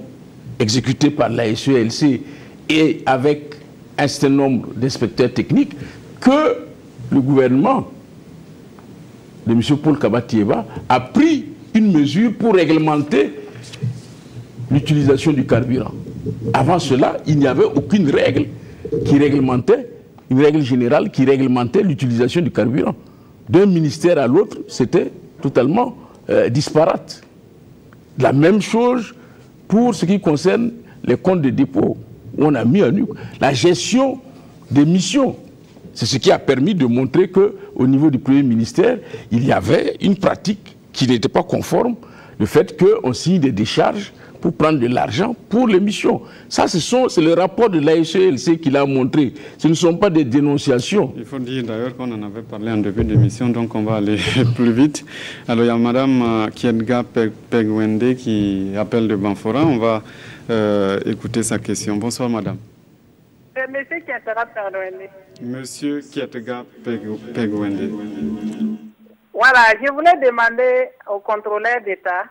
[SPEAKER 2] exécuté par la SELC et avec un certain nombre d'inspecteurs techniques que le gouvernement de M. Paul Kabatieba a pris une mesure pour réglementer l'utilisation du carburant. Avant cela, il n'y avait aucune règle qui réglementait, une règle générale qui réglementait l'utilisation du carburant. D'un ministère à l'autre, c'était totalement disparate. La même chose pour ce qui concerne les comptes de dépôt, où on a mis à nu la gestion des missions. C'est ce qui a permis de montrer qu'au niveau du Premier ministère, il y avait une pratique qui n'était pas conforme, le fait qu'on signe des décharges pour prendre de l'argent pour les missions. Ça, c'est le rapport de l'ASELC qui l'a montré. Ce ne sont pas des dénonciations.
[SPEAKER 1] Il faut dire d'ailleurs qu'on en avait parlé en début d'émission, donc on va aller plus vite. Alors il y a Mme Kiedga Pegwende qui appelle de Banfora. On va écouter sa question. Bonsoir Madame.
[SPEAKER 4] Monsieur Kietega Pegwende.
[SPEAKER 1] Monsieur Kietega Pegwende.
[SPEAKER 4] Voilà, je voulais demander au contrôleur d'État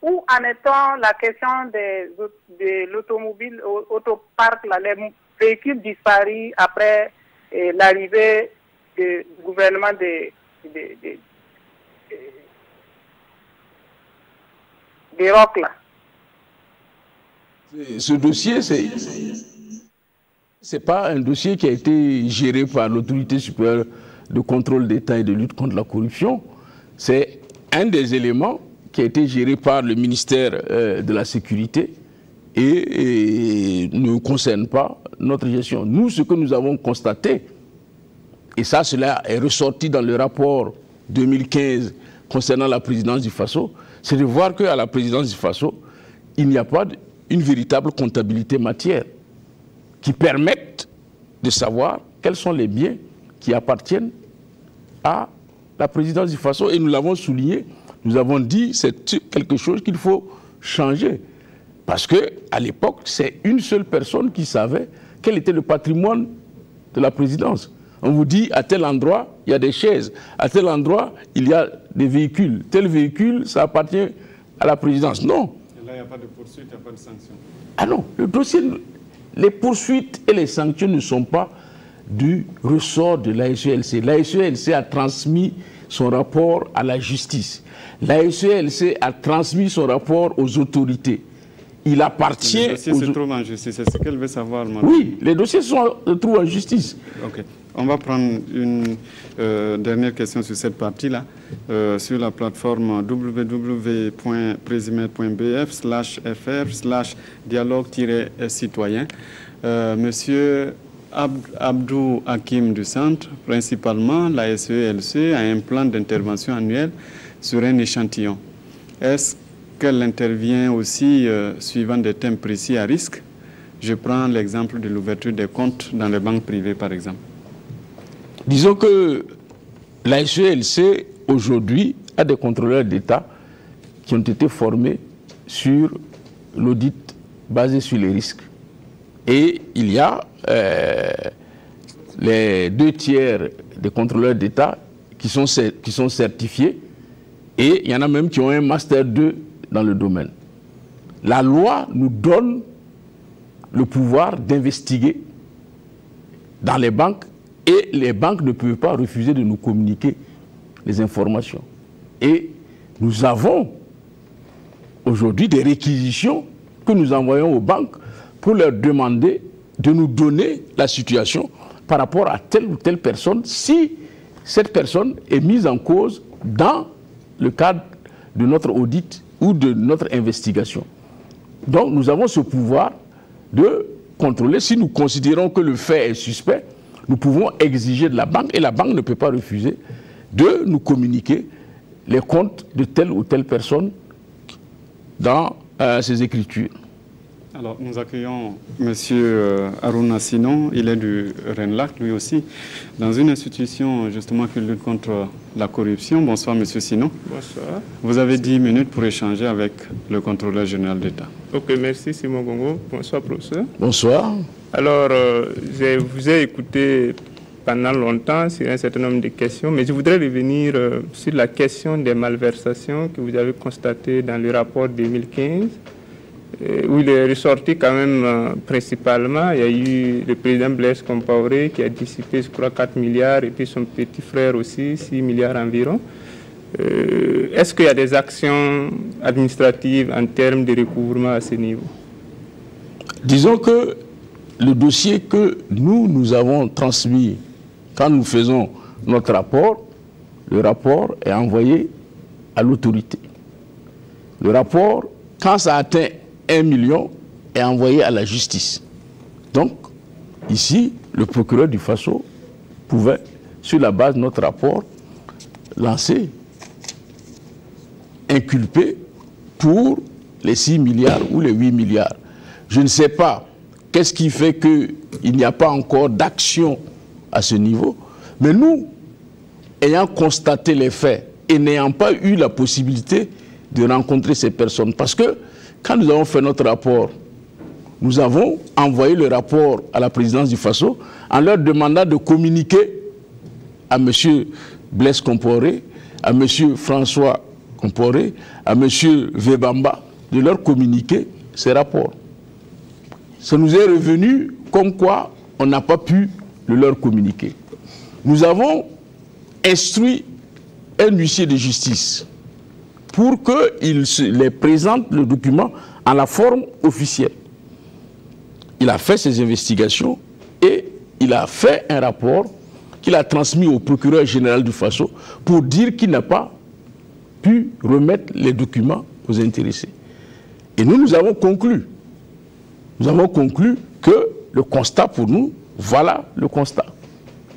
[SPEAKER 4] où en est-on la question de l'automobile, autoparc, les véhicules disparus après l'arrivée du gouvernement de Roch là.
[SPEAKER 2] Ce dossier, c'est pas un dossier qui a été géré par l'autorité supérieure de contrôle d'État et de lutte contre la corruption. C'est un des éléments qui a été géré par le ministère de la Sécurité et ne concerne pas notre gestion. Nous, ce que nous avons constaté, et ça, cela est ressorti dans le rapport 2015 concernant la présidence du FASO, c'est de voir qu'à la présidence du FASO, il n'y a pas une véritable comptabilité matière qui permette de savoir quels sont les biens qui appartiennent à la présidence du FASO. Et nous l'avons souligné, nous avons dit c'est quelque chose qu'il faut changer. Parce qu'à l'époque, c'est une seule personne qui savait quel était le patrimoine de la présidence. On vous dit, à tel endroit, il y a des chaises. À tel endroit, il y a des véhicules. Tel véhicule, ça appartient à la présidence. Non.
[SPEAKER 1] Et là, il n'y a pas de poursuite, il n'y a pas de sanction.
[SPEAKER 2] Ah non, le dossier, les poursuites et les sanctions ne sont pas du ressort de l'ASELC. L'ASELC a transmis son rapport à la justice. L'ASELC a transmis son rapport aux autorités. Il appartient...
[SPEAKER 1] Le dossier se trouve en justice, c'est ce qu'elle veut savoir, madame.
[SPEAKER 2] Oui, les dossiers se trouvent en justice.
[SPEAKER 1] Ok. On va prendre une dernière question sur cette partie-là, sur la plateforme www.presimet.bf/fr/dialogue-citoyen. Monsieur Abdou Hakim du Centre, principalement, la SELC a un plan d'intervention annuel sur un échantillon. Est-ce qu'elle intervient aussi suivant des thèmes précis à risque? Je prends l'exemple de l'ouverture des comptes dans les banques privées, par exemple.
[SPEAKER 2] Disons que la SELC, aujourd'hui, a des contrôleurs d'État qui ont été formés sur l'audit basé sur les risques. Et il y a les 2/3 des contrôleurs d'État qui sont certifiés et il y en a même qui ont un Master 2 dans le domaine. La loi nous donne le pouvoir d'investiguer dans les banques et les banques ne peuvent pas refuser de nous communiquer les informations. Et nous avons aujourd'hui des réquisitions que nous envoyons aux banques pour leur demander de nous donner la situation par rapport à telle ou telle personne si cette personne est mise en cause dans le cadre de notre audit ou de notre investigation. Donc nous avons ce pouvoir de contrôler. Si nous considérons que le fait est suspect, nous pouvons exiger de la banque et la banque ne peut pas refuser de nous communiquer les comptes de telle ou telle personne dans ses écritures.
[SPEAKER 1] Alors, nous accueillons M. Aruna Sinon, il est du RENLAC, lui aussi, dans une institution justement qui lutte contre la corruption. Bonsoir, M. Sinon.
[SPEAKER 5] Bonsoir.
[SPEAKER 1] Vous avez 10 minutes pour échanger avec le contrôleur général d'État.
[SPEAKER 5] Ok, merci Simon Gongo. Bonsoir, professeur.
[SPEAKER 2] Bonsoir.
[SPEAKER 5] Alors, je vous ai écouté pendant longtemps sur un certain nombre de questions, mais je voudrais revenir sur la question des malversations que vous avez constatées dans le rapport 2015, où il est ressorti quand même principalement, il y a eu le président Blaise Compaoré qui a dissipé, je crois, 4 milliards, et puis son petit frère aussi, 6 milliards environ. Est-ce qu'il y a des actions administratives en termes de recouvrement à ce niveau?
[SPEAKER 2] Disons que le dossier que nous avons transmis quand nous faisons notre rapport, le rapport est envoyé à l'autorité. Le rapport, quand ça atteint 1 million, est envoyé à la justice. Donc, ici, le procureur du Faso pouvait, sur la base de notre rapport, lancer, inculper pour les 6 milliards ou les 8 milliards. Je ne sais pas qu'est-ce qui fait qu'il n'y a pas encore d'action à ce niveau, mais nous, ayant constaté les faits et n'ayant pas eu la possibilité de rencontrer ces personnes, parce que quand nous avons fait notre rapport, nous avons envoyé le rapport à la présidence du Faso en leur demandant de communiquer à M. Blaise Compaoré, à M. François Compaoré, à M. Vebamba, de leur communiquer ces rapports. Ça nous est revenu comme quoi on n'a pas pu le leur communiquer. Nous avons instruit un huissier de justice pour qu'il les présente le document en la forme officielle. Il a fait ses investigations et il a fait un rapport qu'il a transmis au procureur général du Faso pour dire qu'il n'a pas pu remettre les documents aux intéressés. Et nous avons conclu. Nous avons conclu que le constat pour nous, voilà le constat.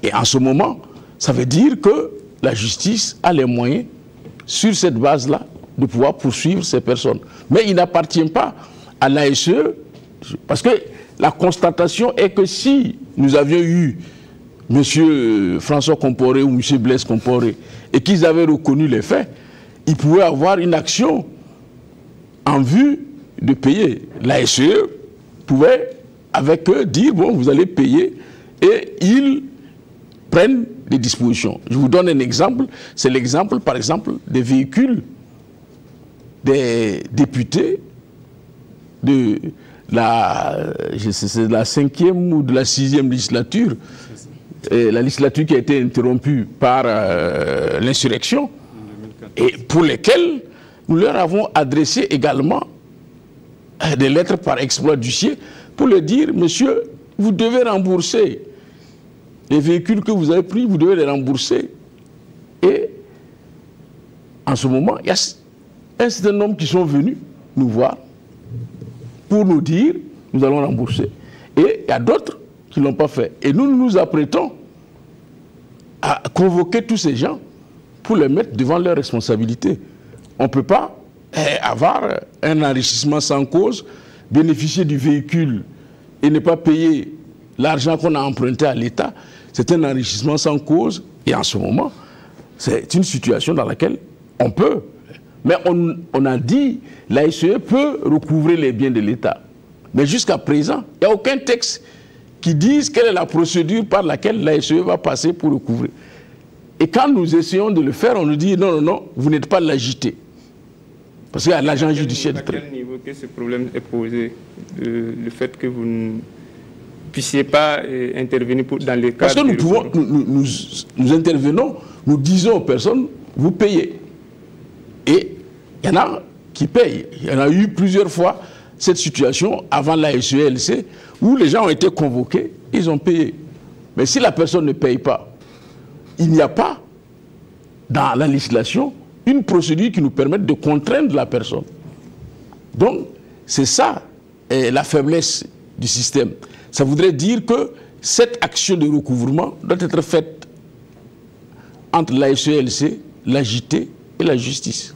[SPEAKER 2] Et en ce moment, ça veut dire que la justice a les moyens, sur cette base-là, de pouvoir poursuivre ces personnes. Mais il n'appartient pas à l'ASE, parce que la constatation est que si nous avions eu M. François Compaoré ou M. Blaise Compaoré et qu'ils avaient reconnu les faits, ils pouvaient avoir une action en vue de payer. L'ASE pouvait, avec eux, dire, bon, vous allez payer, et ils prennent des dispositions. Je vous donne un exemple, c'est l'exemple, par exemple, des véhicules des députés de la 5e ou de la 6e législature, la législature qui a été interrompue par l'insurrection, et pour lesquels nous leur avons adressé également des lettres par exploit d'huissier pour leur dire, monsieur, vous devez rembourser les véhicules que vous avez pris, vous devez les rembourser. Et en ce moment, il y a un certain nombre qui sont venus nous voir pour nous dire, nous allons rembourser. Et il y a d'autres qui ne l'ont pas fait. Et nous nous apprêtons à convoquer tous ces gens pour les mettre devant leurs responsabilités. On ne peut pas avoir un enrichissement sans cause, bénéficier du véhicule et ne pas payer l'argent qu'on a emprunté à l'État. C'est un enrichissement sans cause. Et en ce moment, c'est une situation dans laquelle on peut. Mais on a dit la SE peut recouvrer les biens de l'État. Mais jusqu'à présent, il n'y a aucun texte qui dise quelle est la procédure par laquelle la SE va passer pour recouvrer. Et quand nous essayons de le faire, on nous dit non, non, non, vous n'êtes pas l'agité. Parce qu'il y a l'agent judiciaire.
[SPEAKER 5] À quel niveau que ce problème est posé? Le fait que vous ne puissiez pas intervenir dans les cas.
[SPEAKER 2] Parce que nous pouvons, nous intervenons, nous disons aux personnes, vous payez. Et il y en a qui payent. Il y en a eu plusieurs fois cette situation avant la SELC où les gens ont été convoqués, ils ont payé. Mais si la personne ne paye pas, il n'y a pas dans la législation une procédure qui nous permette de contraindre la personne. Donc, c'est ça la faiblesse du système. Ça voudrait dire que cette action de recouvrement doit être faite entre la SELC, l'AJT et la justice.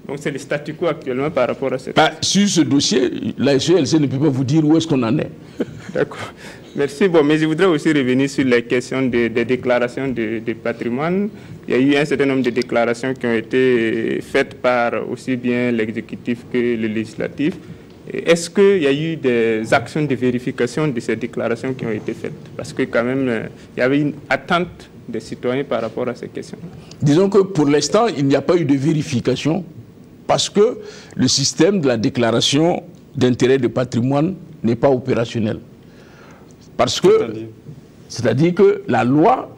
[SPEAKER 5] Donc c'est le statu quo actuellement par rapport à cette...
[SPEAKER 2] Sur ce dossier, la SELC ne peut pas vous dire où est-ce qu'on en est.
[SPEAKER 5] D'accord. Merci. Bon, mais je voudrais aussi revenir sur les questions des déclarations de patrimoine. Il y a eu un certain nombre de déclarations qui ont été faites par aussi bien l'exécutif que le législatif. Est-ce qu'il y a eu des actions de vérification de ces déclarations qui ont été faites? Parce que quand même, il y avait une attente des citoyens par rapport à ces questions.
[SPEAKER 2] Disons que pour l'instant, il n'y a pas eu de vérification parce que le système de la déclaration d'intérêt de patrimoine n'est pas opérationnel. Parce que, c'est-à-dire que la loi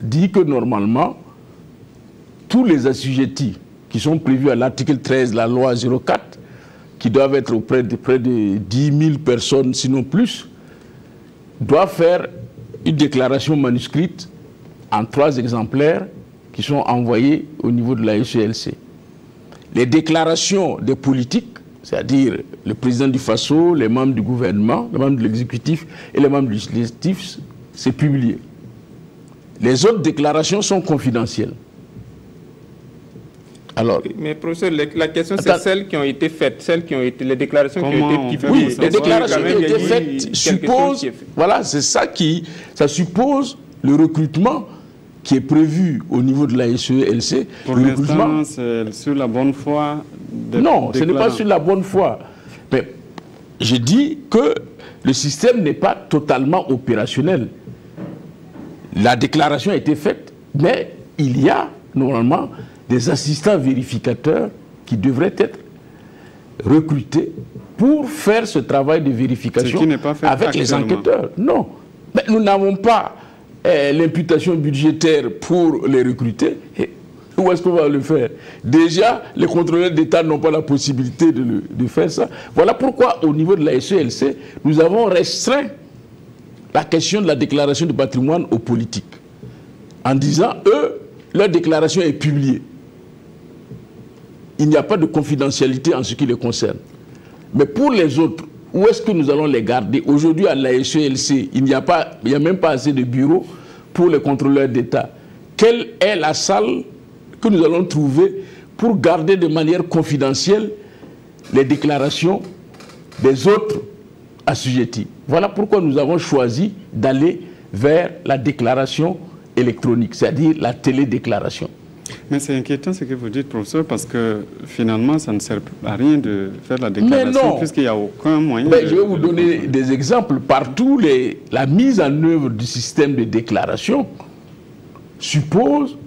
[SPEAKER 2] dit que normalement, tous les assujettis qui sont prévus à l'article 13 de la loi 04, qui doivent être auprès de près de 10 000 personnes, sinon plus, doivent faire une déclaration manuscrite en 3 exemplaires qui sont envoyés au niveau de la SELC. Les déclarations des politiques, c'est-à-dire le président du FASO, les membres du gouvernement, les membres de l'exécutif et les membres du législatif, c'est publié. Les autres déclarations sont confidentielles. Alors,
[SPEAKER 5] mais professeur, la question c'est celles qui ont été faites, les déclarations qui ont été publiées.
[SPEAKER 2] Oui, les déclarations qui ont été faites supposent, voilà, c'est ça ça suppose le recrutement qui est prévu au niveau de la SELC.
[SPEAKER 1] Pour l'instant, c'est sur la bonne foi.
[SPEAKER 2] Non, ce n'est pas sur la bonne foi. Mais je dis que le système n'est pas totalement opérationnel. La déclaration a été faite, mais il y a normalement des assistants vérificateurs qui devraient être recrutés pour faire ce travail de vérification avec les enquêteurs. Non, mais nous n'avons pas l'imputation budgétaire pour les recruter. Et où est-ce qu'on va le faire? Déjà, les contrôleurs d'État n'ont pas la possibilité de faire ça. Voilà pourquoi, au niveau de la SELC, nous avons restreint la question de la déclaration de patrimoine aux politiques. En disant, eux, leur déclaration est publiée. Il n'y a pas de confidentialité en ce qui les concerne. Mais pour les autres, où est-ce que nous allons les garder? Aujourd'hui, à la SELC, il n'y a même pas assez de bureaux pour les contrôleurs d'État. Quelle est la salle que nous allons trouver pour garder de manière confidentielle les déclarations des autres assujettis? Voilà pourquoi nous avons choisi d'aller vers la déclaration électronique, c'est-à-dire la télédéclaration.
[SPEAKER 1] Mais c'est inquiétant ce que vous dites, professeur, parce que finalement, ça ne sert à rien de faire la déclaration, puisqu'il n'y a aucun moyen.
[SPEAKER 2] Je vais vous donner des exemples. Partout, la mise en œuvre du système de déclaration suppose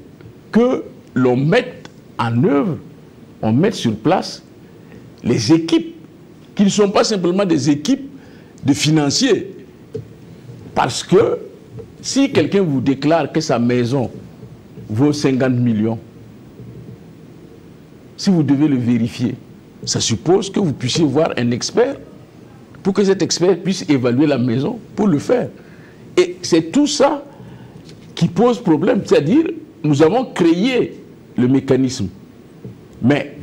[SPEAKER 2] que l'on mette en œuvre, on mette sur place les équipes, qui ne sont pas simplement des équipes de financiers. Parce que si quelqu'un vous déclare que sa maison vaut 50 millions, si vous devez le vérifier, ça suppose que vous puissiez voir un expert pour que cet expert puisse évaluer la maison pour le faire. Et c'est tout ça qui pose problème. C'est-à-dire, nous avons créé le mécanisme, mais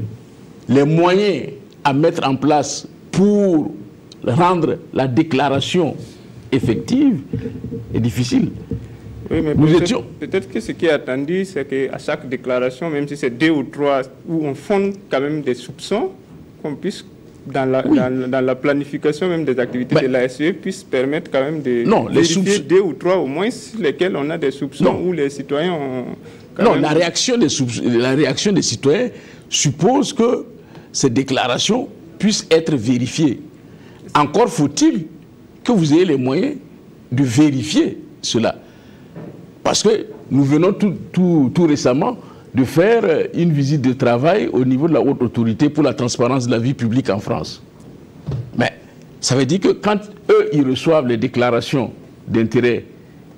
[SPEAKER 2] les moyens à mettre en place pour rendre la déclaration effective est difficile.
[SPEAKER 5] Oui, mais peut-être que ce qui est attendu, c'est qu'à chaque déclaration, même si c'est 2 ou 3, où on fonde quand même des soupçons, qu'on puisse, dans la planification même des activités de la SE, puisse permettre quand même de vérifier 2 ou 3 au moins, lesquels on a des soupçons, où les citoyens ont...
[SPEAKER 2] La réaction des citoyens suppose que ces déclarations puissent être vérifiées. Encore faut-il que vous ayez les moyens de vérifier cela. Parce que nous venons tout récemment de faire une visite de travail au niveau de la haute autorité pour la transparence de la vie publique en France. Mais ça veut dire que quand eux, ils reçoivent les déclarations d'intérêt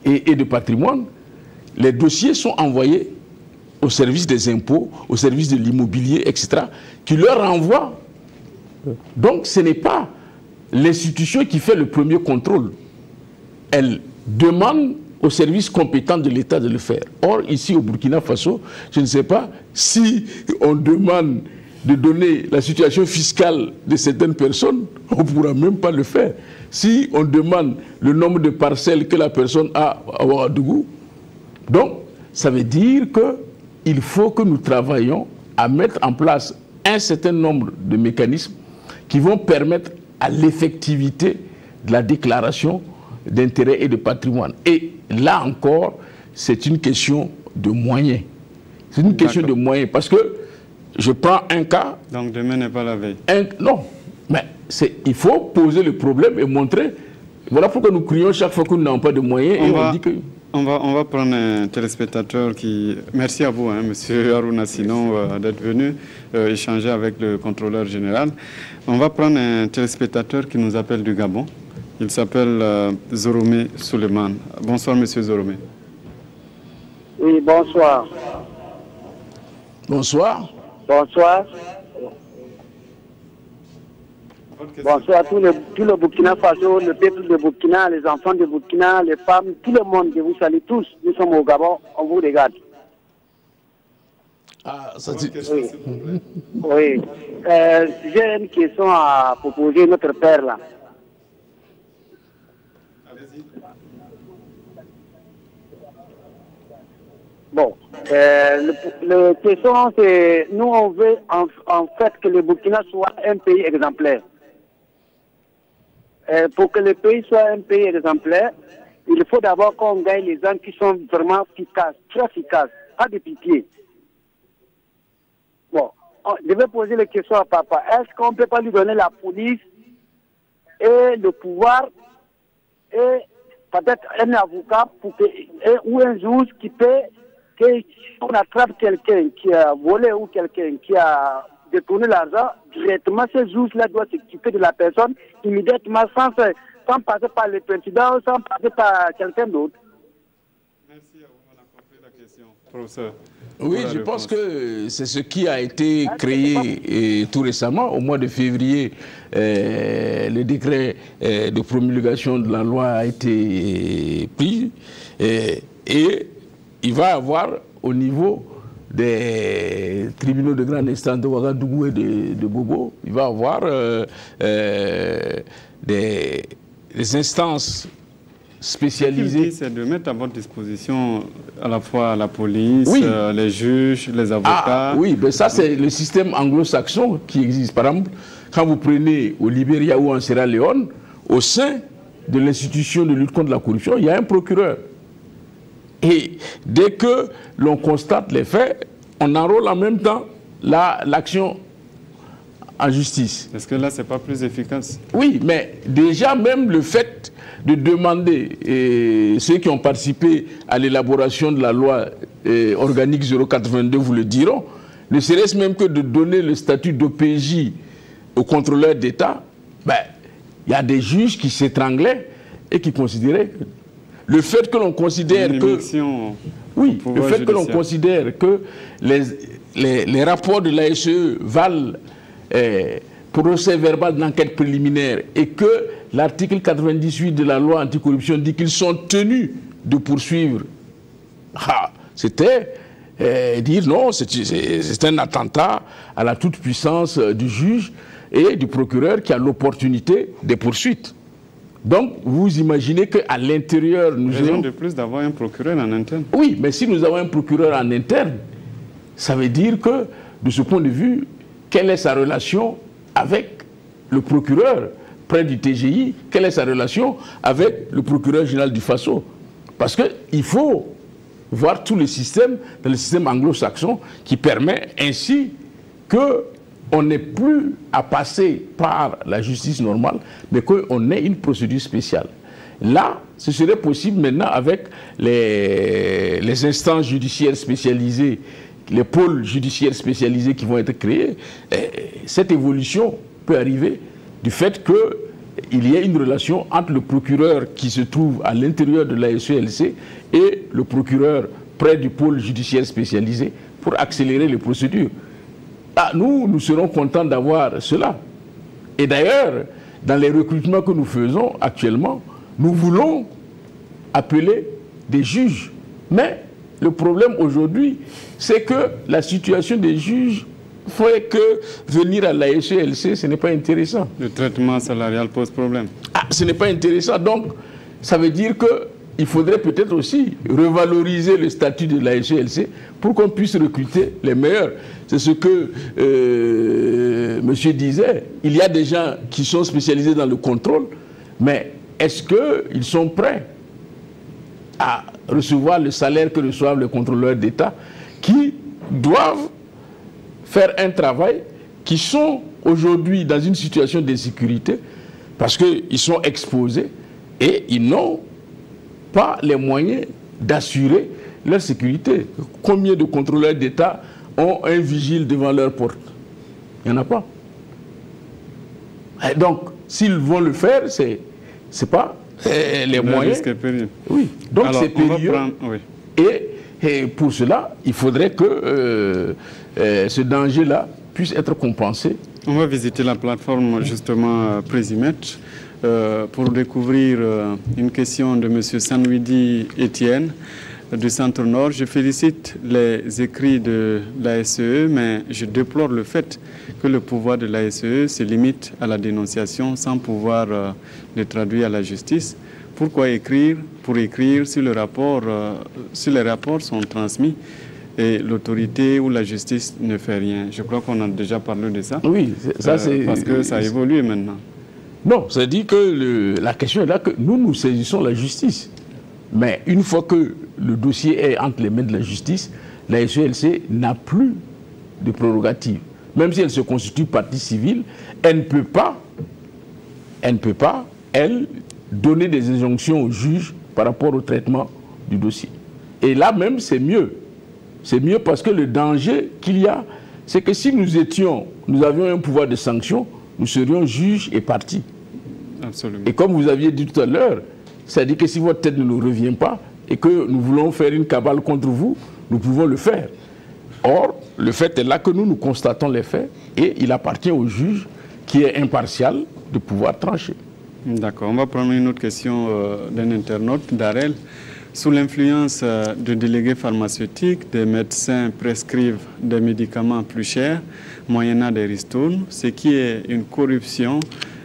[SPEAKER 2] et de patrimoine, les dossiers sont envoyés au service des impôts, au service de l'immobilier, etc., qui leur renvoient. Donc ce n'est pas l'institution qui fait le premier contrôle. Elle demande au service compétent de l'État de le faire. Or, ici au Burkina Faso, je ne sais pas si on demande de donner la situation fiscale de certaines personnes, on ne pourra même pas le faire. Si on demande le nombre de parcelles que la personne a à Ouagadougou, donc ça veut dire qu'il faut que nous travaillions à mettre en place un certain nombre de mécanismes qui vont permettre à l'effectivité de la déclaration d'intérêt et de patrimoine. Et là encore, c'est une question de moyens. C'est une question de moyens. Parce que je prends un cas...
[SPEAKER 1] Donc demain n'est pas la veille.
[SPEAKER 2] Non. Mais il faut poser le problème et montrer. Voilà pourquoi nous crions chaque fois que nous n'avons pas de moyens on dit que...
[SPEAKER 1] On va prendre un téléspectateur qui... Merci à vous, hein, monsieur Harouna Sinon, d'être venu échanger avec le contrôleur général. On va prendre un téléspectateur qui nous appelle du Gabon. Il s'appelle Zoromé Suleiman. Bonsoir, monsieur Zoromé.
[SPEAKER 6] Oui, bonsoir.
[SPEAKER 2] Bonsoir.
[SPEAKER 6] Bonsoir. Bonsoir à tout le Burkina Faso, le peuple de Burkina, les enfants de Burkina, les femmes, tout le monde. Je vous salue tous. Nous sommes au Gabon, on vous regarde.
[SPEAKER 2] Ah, ça dit...
[SPEAKER 6] Oui. J'ai une question à proposer à notre père là. Bon, la question c'est, nous on veut en fait que le Burkina soit un pays exemplaire. Pour que le pays soit un pays exemplaire, il faut d'abord qu'on gagne les gens qui sont vraiment efficaces, très efficaces, pas de pitié. Bon, je vais poser la question à papa. Est-ce qu'on ne peut pas lui donner la police et le pouvoir et peut-être un avocat pour ou un juge qui peut, qu'on attrape quelqu'un qui a volé ou quelqu'un qui a détourné l'argent, directement ce juge-là doit s'occuper de la personne immédiatement sans passer par le président ou sans passer par quelqu'un d'autre.
[SPEAKER 1] Merci à vous, on a compris la question. Professeur.
[SPEAKER 2] Oui, je pense que c'est ce qui a été créé tout récemment, au mois de février. Le décret de promulgation de la loi a été pris et il va y avoir au niveau des tribunaux de grande instance de Ouagadougou et de Bobo, il va y avoir des instances spécialisées.
[SPEAKER 1] C'est de mettre à votre disposition à la fois la police, oui. Les juges, les avocats.
[SPEAKER 2] Ah, oui, mais ça c'est le système anglo-saxon qui existe. Par exemple, quand vous prenez au Libéria ou en Sierra Leone, au sein de l'institution de lutte contre la corruption, il y a un procureur. Et dès que l'on constate les faits, on enrôle en même temps l'action en justice.
[SPEAKER 1] Est-ce que là, ce n'est pas plus efficace? Oui,
[SPEAKER 2] mais déjà même le fait de demander, et ceux qui ont participé à l'élaboration de la loi organique 082 vous le diront, ne serait-ce même que de donner le statut d'OPJ aux contrôleurs d'État, ben, y a des juges qui s'étranglaient et qui considéraient que le fait que l'on considère que... Oui, le fait que l'on considère que les rapports de l'ASE valent procès verbal d'enquête préliminaire et que l'article 98 de la loi anticorruption dit qu'ils sont tenus de poursuivre, c'était dire non, c'est un attentat à la toute-puissance du juge et du procureur qui a l'opportunité des poursuites. Donc, vous imaginez qu'à l'intérieur, nous
[SPEAKER 1] avons de plus d'avoir un procureur en interne.
[SPEAKER 2] Oui, mais si nous avons un procureur en interne, ça veut dire que, de ce point de vue, quelle est sa relation avec le procureur près du TGI? Quelle est sa relation avec le procureur général du Faso? Parce qu'il faut voir tout le système, dans le système anglo-saxon, qui permet ainsi que on n'est plus à passer par la justice normale, mais qu'on ait une procédure spéciale. Là, ce serait possible maintenant avec les instances judiciaires spécialisées, les pôles judiciaires spécialisés qui vont être créés. Cette évolution peut arriver du fait qu'il y ait une relation entre le procureur qui se trouve à l'intérieur de la SELC et le procureur près du pôle judiciaire spécialisé pour accélérer les procédures. Ah, nous serons contents d'avoir cela. Et d'ailleurs, dans les recrutements que nous faisons actuellement, nous voulons appeler des juges. Mais le problème aujourd'hui, c'est que la situation des juges fait que venir à la SELC, ce n'est pas intéressant.
[SPEAKER 1] Le traitement salarial pose problème.
[SPEAKER 2] Ah, ce n'est pas intéressant. Donc, ça veut dire qu'il faudrait peut-être aussi revaloriser le statut de la SELC pour qu'on puisse recruter les meilleurs. C'est ce que monsieur disait. Il y a des gens qui sont spécialisés dans le contrôle, mais est-ce qu'ils sont prêts à recevoir le salaire que reçoivent les contrôleurs d'État qui doivent faire un travail qui sont aujourd'hui dans une situation d'insécurité parce qu'ils sont exposés et ils n'ont pas les moyens d'assurer leur sécurité. Combien de contrôleurs d'État ont un vigile devant leur porte? Il n'y en a pas. Et donc, s'ils vont le faire, c'est pas les moyens. Oui, donc c'est périlleux. Oui. Et pour cela, il faudrait que ce danger-là puisse être compensé.
[SPEAKER 1] On va visiter la plateforme justement Présimet pour découvrir une question de M. Sanouidi Etienne du Centre Nord. Je félicite les écrits de l'ASE, mais je déplore le fait que le pouvoir de l'ASE se limite à la dénonciation sans pouvoir le traduire à la justice. Pourquoi écrire? Pour écrire si les rapports sont transmis et l'autorité ou la justice ne fait rien. Je crois qu'on a déjà parlé de ça.
[SPEAKER 2] Oui, ça c'est...
[SPEAKER 1] Parce que ça a évolué maintenant.
[SPEAKER 2] Non, ça dit que la question est là que nous saisissons la justice. Mais une fois que le dossier est entre les mains de la justice, la SELC n'a plus de prérogative. Même si elle se constitue partie civile, elle ne peut pas, elle, donner des injonctions au juge par rapport au traitement du dossier. Et là même, c'est mieux. C'est mieux parce que le danger qu'il y a, c'est que si nous avions un pouvoir de sanction, nous serions juges et parties.
[SPEAKER 1] Absolument.
[SPEAKER 2] Et comme vous aviez dit tout à l'heure, c'est-à-dire que si votre tête ne nous revient pas et que nous voulons faire une cabale contre vous, nous pouvons le faire. Or, le fait est là que nous constatons les faits et il appartient au juge qui est impartial de pouvoir trancher.
[SPEAKER 1] D'accord. On va prendre une autre question d'un internaute, Darel. Sous l'influence de délégués pharmaceutiques, des médecins prescrivent des médicaments plus chers, moyennant des ristournes, ce qui est une corruption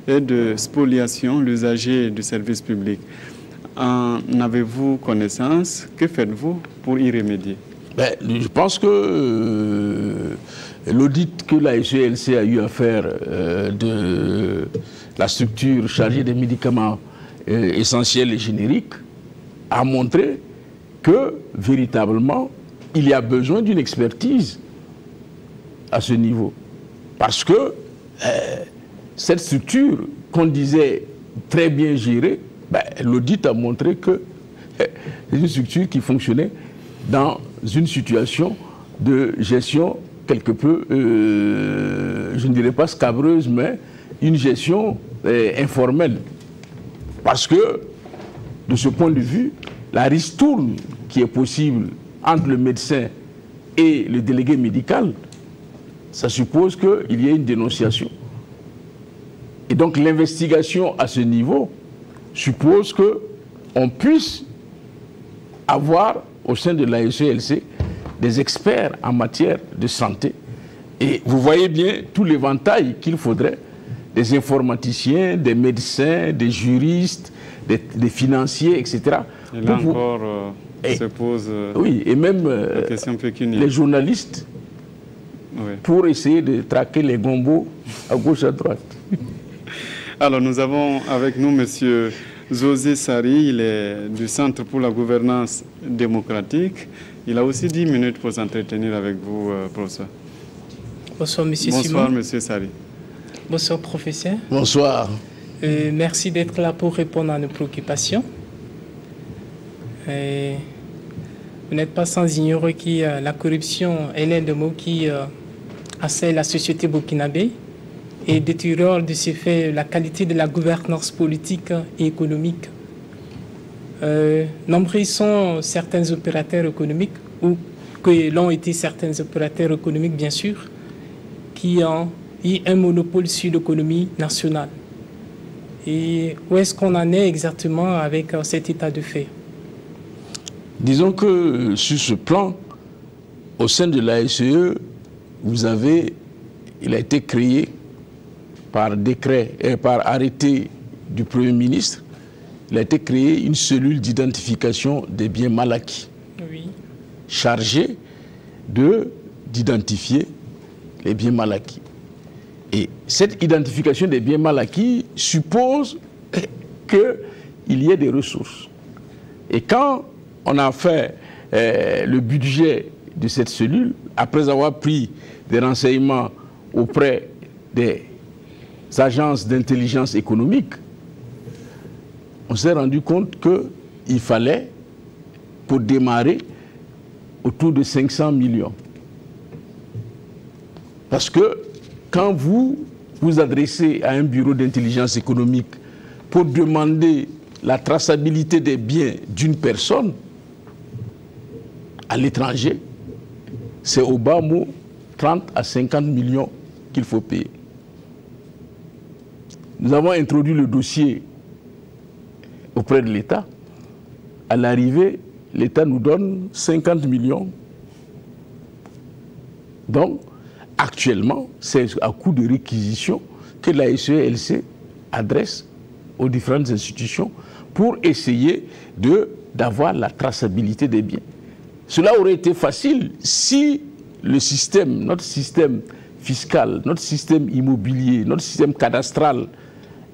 [SPEAKER 1] et de spoliation l'usager du service public. En avez-vous connaissance? Que faites-vous pour y remédier?
[SPEAKER 2] Je pense que l'audit que la SELC a eu à faire de la structure chargée des médicaments essentiels et génériques a montré que, véritablement, il y a besoin d'une expertise à ce niveau. Parce que cette structure qu'on disait très bien gérée, l'audit a montré que c'est une structure qui fonctionnait dans une situation de gestion quelque peu, je ne dirais pas scabreuse, mais une gestion informelle. Parce que, de ce point de vue, la ristourne qui est possible entre le médecin et le délégué médical, ça suppose qu'il y ait une dénonciation. Et donc l'investigation à ce niveau suppose qu'on puisse avoir au sein de la SELC des experts en matière de santé. Et vous voyez bien tout l'éventail qu'il faudrait, des informaticiens, des médecins, des juristes, des financiers, etc.
[SPEAKER 1] Et là encore, se pose
[SPEAKER 2] oui, et même
[SPEAKER 1] la question pécuniaire.
[SPEAKER 2] Les journalistes, oui, pour essayer de traquer les gombos à gauche, à droite.
[SPEAKER 1] Alors, nous avons avec nous M. José Sari, il est du Centre pour la gouvernance démocratique. Il a aussi 10 minutes pour s'entretenir avec vous, professeur.
[SPEAKER 7] Bonsoir, M. Simon.
[SPEAKER 1] Bonsoir, M. Sari.
[SPEAKER 7] Bonsoir, professeur.
[SPEAKER 2] Bonsoir.
[SPEAKER 7] Merci d'être là pour répondre à nos préoccupations. Vous n'êtes pas sans ignorer que la corruption est l'un des mots qui assèle la société burkinabé et détériore de ce fait la qualité de la gouvernance politique et économique. Nombreux sont certains opérateurs économiques, ou que l'ont été certains opérateurs économiques, bien sûr, qui ont eu un monopole sur l'économie nationale. Et où est-ce qu'on en est exactement avec cet état de fait?
[SPEAKER 2] Disons que sur ce plan, au sein de l'ASE, il a été créé par décret et par arrêté du Premier ministre, il a été créé une cellule d'identification des biens mal acquis,
[SPEAKER 7] oui,
[SPEAKER 2] chargée d'identifier les biens mal acquis. Et cette identification des biens mal acquis suppose qu'il y ait des ressources. Et quand on a fait le budget de cette cellule, après avoir pris des renseignements auprès des agences d'intelligence économique, on s'est rendu compte qu'il fallait, pour démarrer, autour de 500 millions. Parce que quand vous vous adressez à un bureau d'intelligence économique pour demander la traçabilité des biens d'une personne à l'étranger, c'est au bas mot 30 à 50 millions qu'il faut payer. Nous avons introduit le dossier auprès de l'État. À l'arrivée, l'État nous donne 50 millions. Donc, actuellement, c'est à coup de réquisition que la SELC adresse aux différentes institutions pour essayer d'avoir la traçabilité des biens. Cela aurait été facile si le système, notre système fiscal, notre système immobilier, notre système cadastral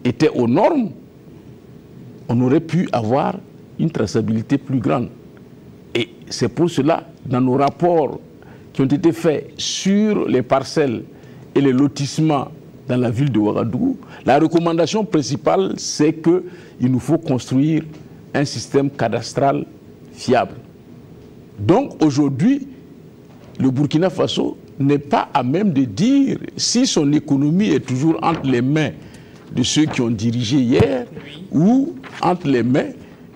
[SPEAKER 2] était aux normes. On aurait pu avoir une traçabilité plus grande. Et c'est pour cela, dans nos rapports qui ont été faits sur les parcelles et les lotissements dans la ville de Ouagadougou, la recommandation principale, c'est qu'il nous faut construire un système cadastral fiable. Donc aujourd'hui, le Burkina Faso n'est pas à même de dire si son économie est toujours entre les mains de ceux qui ont dirigé hier ou entre les mains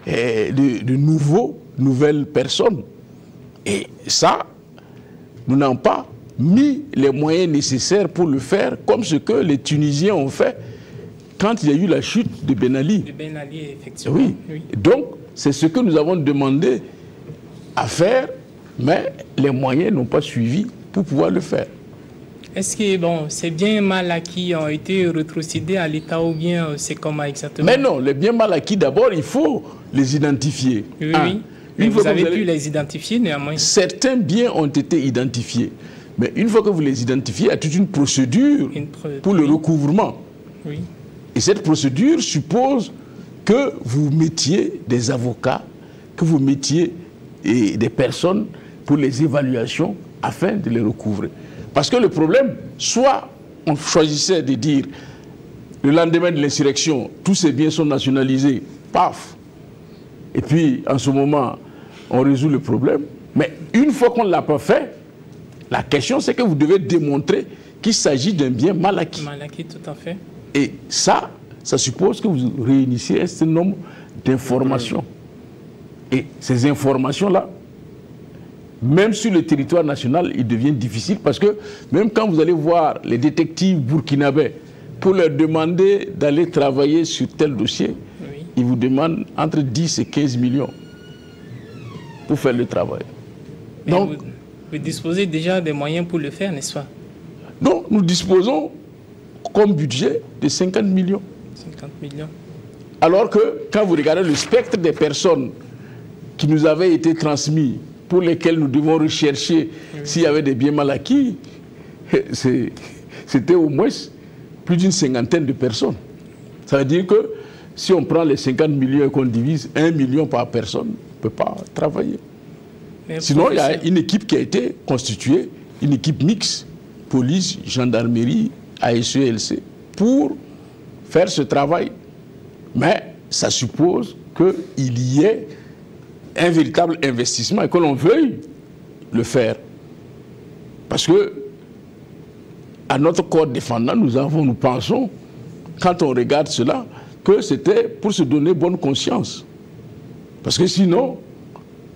[SPEAKER 2] de nouvelles personnes. Et ça, nous n'avons pas mis les moyens nécessaires pour le faire, comme ce que les Tunisiens ont fait quand il y a eu la chute de Ben Ali.
[SPEAKER 7] De Ben Ali, effectivement.
[SPEAKER 2] Oui. Oui. Donc, c'est ce que nous avons demandé à faire, mais les moyens n'ont pas suivi pour pouvoir le faire.
[SPEAKER 7] Est-ce que ces biens mal acquis ont été rétrocédés à l'État ou bien c'est comment exactement?
[SPEAKER 2] Mais non, les biens mal acquis, d'abord, il faut les identifier.
[SPEAKER 7] Oui, oui. Mais vous avez pu les identifier néanmoins? Certains
[SPEAKER 2] biens ont été identifiés. Mais une fois que vous les identifiez, il y a toute une procédure pour le recouvrement.
[SPEAKER 7] Oui.
[SPEAKER 2] Et cette procédure suppose que vous mettiez des avocats, que vous mettiez des personnes pour les évaluations afin de les recouvrer. Parce que le problème, soit on choisissait de dire le lendemain de l'insurrection, tous ces biens sont nationalisés, paf. Et puis en ce moment, on résout le problème. Mais une fois qu'on ne l'a pas fait, la question c'est que vous devez démontrer qu'il s'agit d'un bien mal acquis.
[SPEAKER 7] Mal acquis, tout à fait.
[SPEAKER 2] Et ça suppose que vous réunissez un certain nombre d'informations. Et ces informations-là, même sur le territoire national, il devient difficile parce que même quand vous allez voir les détectives burkinabés pour leur demander d'aller travailler sur tel dossier, oui, ils vous demandent entre 10 et 15 millions pour faire le travail.
[SPEAKER 7] Donc, vous disposez déjà des moyens pour le faire, n'est-ce pas?
[SPEAKER 2] Non, nous disposons comme budget de 50 millions.
[SPEAKER 7] 50 millions.
[SPEAKER 2] Alors que quand vous regardez le spectre des personnes qui nous avaient été transmis, pour lesquels nous devons rechercher s'il y avait des biens mal acquis, c'était au moins plus d'une cinquantaine de personnes. Ça veut dire que si on prend les 50 millions et qu'on divise 1 million par personne, on ne peut pas travailler. Mais sinon, il y a une équipe qui a été constituée, une équipe mixte, police, gendarmerie, ASELC, pour faire ce travail. Mais ça suppose qu'il y ait un véritable investissement et que l'on veuille le faire. Parce que, à notre corps défendant, nous pensons, quand on regarde cela, que c'était pour se donner bonne conscience. Parce que sinon,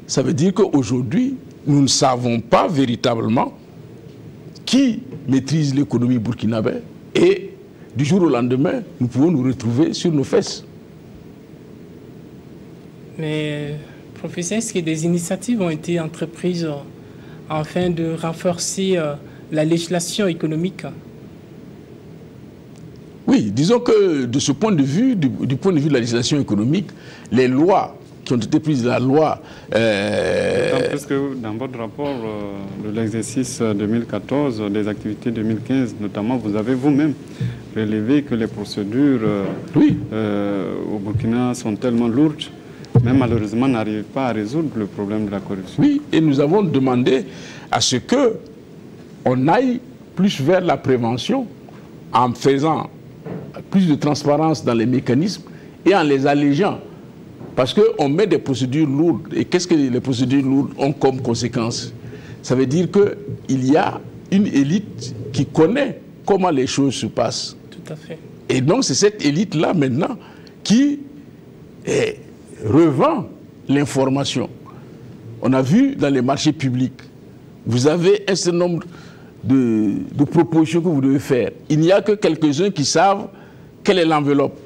[SPEAKER 2] ça veut dire qu'aujourd'hui, nous ne savons pas véritablement qui maîtrise l'économie burkinabé et du jour au lendemain, nous pouvons nous retrouver sur nos fesses.
[SPEAKER 7] Mais, professeur, est-ce que des initiatives ont été entreprises afin de renforcer la législation économique?
[SPEAKER 2] Oui, disons que de ce point de vue, du point de vue de la législation économique, les lois qui ont été prises, la loi...
[SPEAKER 1] Parce que dans votre rapport de l'exercice 2014, des activités 2015, notamment, vous avez vous-même relevé que les procédures au Burkina sont tellement lourdes, mais malheureusement n'arrivent pas à résoudre le problème de la corruption.
[SPEAKER 2] Oui, et nous avons demandé à ce qu'on aille plus vers la prévention en faisant plus de transparence dans les mécanismes et en les allégeant. Parce qu'on met des procédures lourdes. Et qu'est-ce que les procédures lourdes ont comme conséquence? Ça veut dire qu'il y a une élite qui connaît comment les choses se passent.
[SPEAKER 7] Tout à fait. Et
[SPEAKER 2] donc c'est cette élite-là maintenant qui revend l'information. On a vu dans les marchés publics, vous avez un certain nombre de propositions que vous devez faire. Il n'y a que quelques-uns qui savent quelle est l'enveloppe.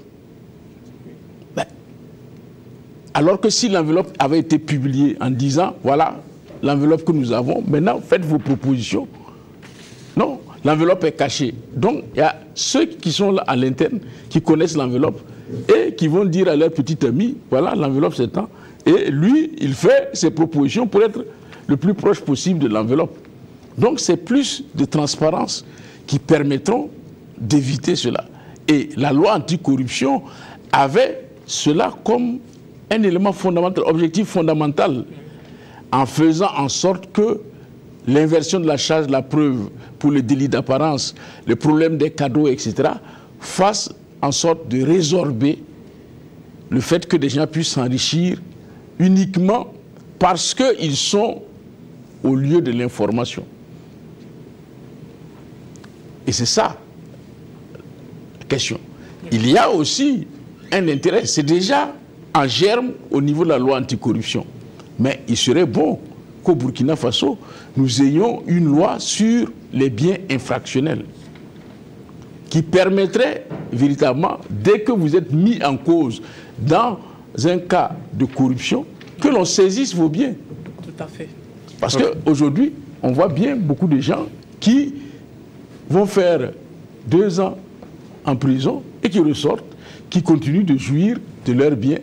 [SPEAKER 2] Alors que si l'enveloppe avait été publiée en disant, voilà l'enveloppe que nous avons, maintenant faites vos propositions. Non, l'enveloppe est cachée. Donc il y a ceux qui sont là à l'interne, qui connaissent l'enveloppe et qui vont dire à leur petit ami, voilà l'enveloppe c'est tant. Et lui, il fait ses propositions pour être le plus proche possible de l'enveloppe. Donc c'est plus de transparence qui permettront d'éviter cela. Et la loi anticorruption avait cela comme un élément fondamental, objectif fondamental, en faisant en sorte que l'inversion de la charge de la preuve pour le délit d'apparence, le problème des cadeaux, etc., fasse en sorte de résorber le fait que des gens puissent s'enrichir uniquement parce qu'ils sont au lieu de l'information. Et c'est ça la question. Il y a aussi un intérêt, c'est déjà en germe au niveau de la loi anticorruption. Mais il serait bon qu'au Burkina Faso, nous ayons une loi sur les biens infractionnels qui permettrait véritablement, dès que vous êtes mis en cause dans un cas de corruption, que l'on saisisse vos biens.
[SPEAKER 7] Tout à fait.
[SPEAKER 2] Parce qu'aujourd'hui, on voit bien beaucoup de gens qui vont faire 2 ans en prison et qui ressortent, qui continuent de jouir de leurs biens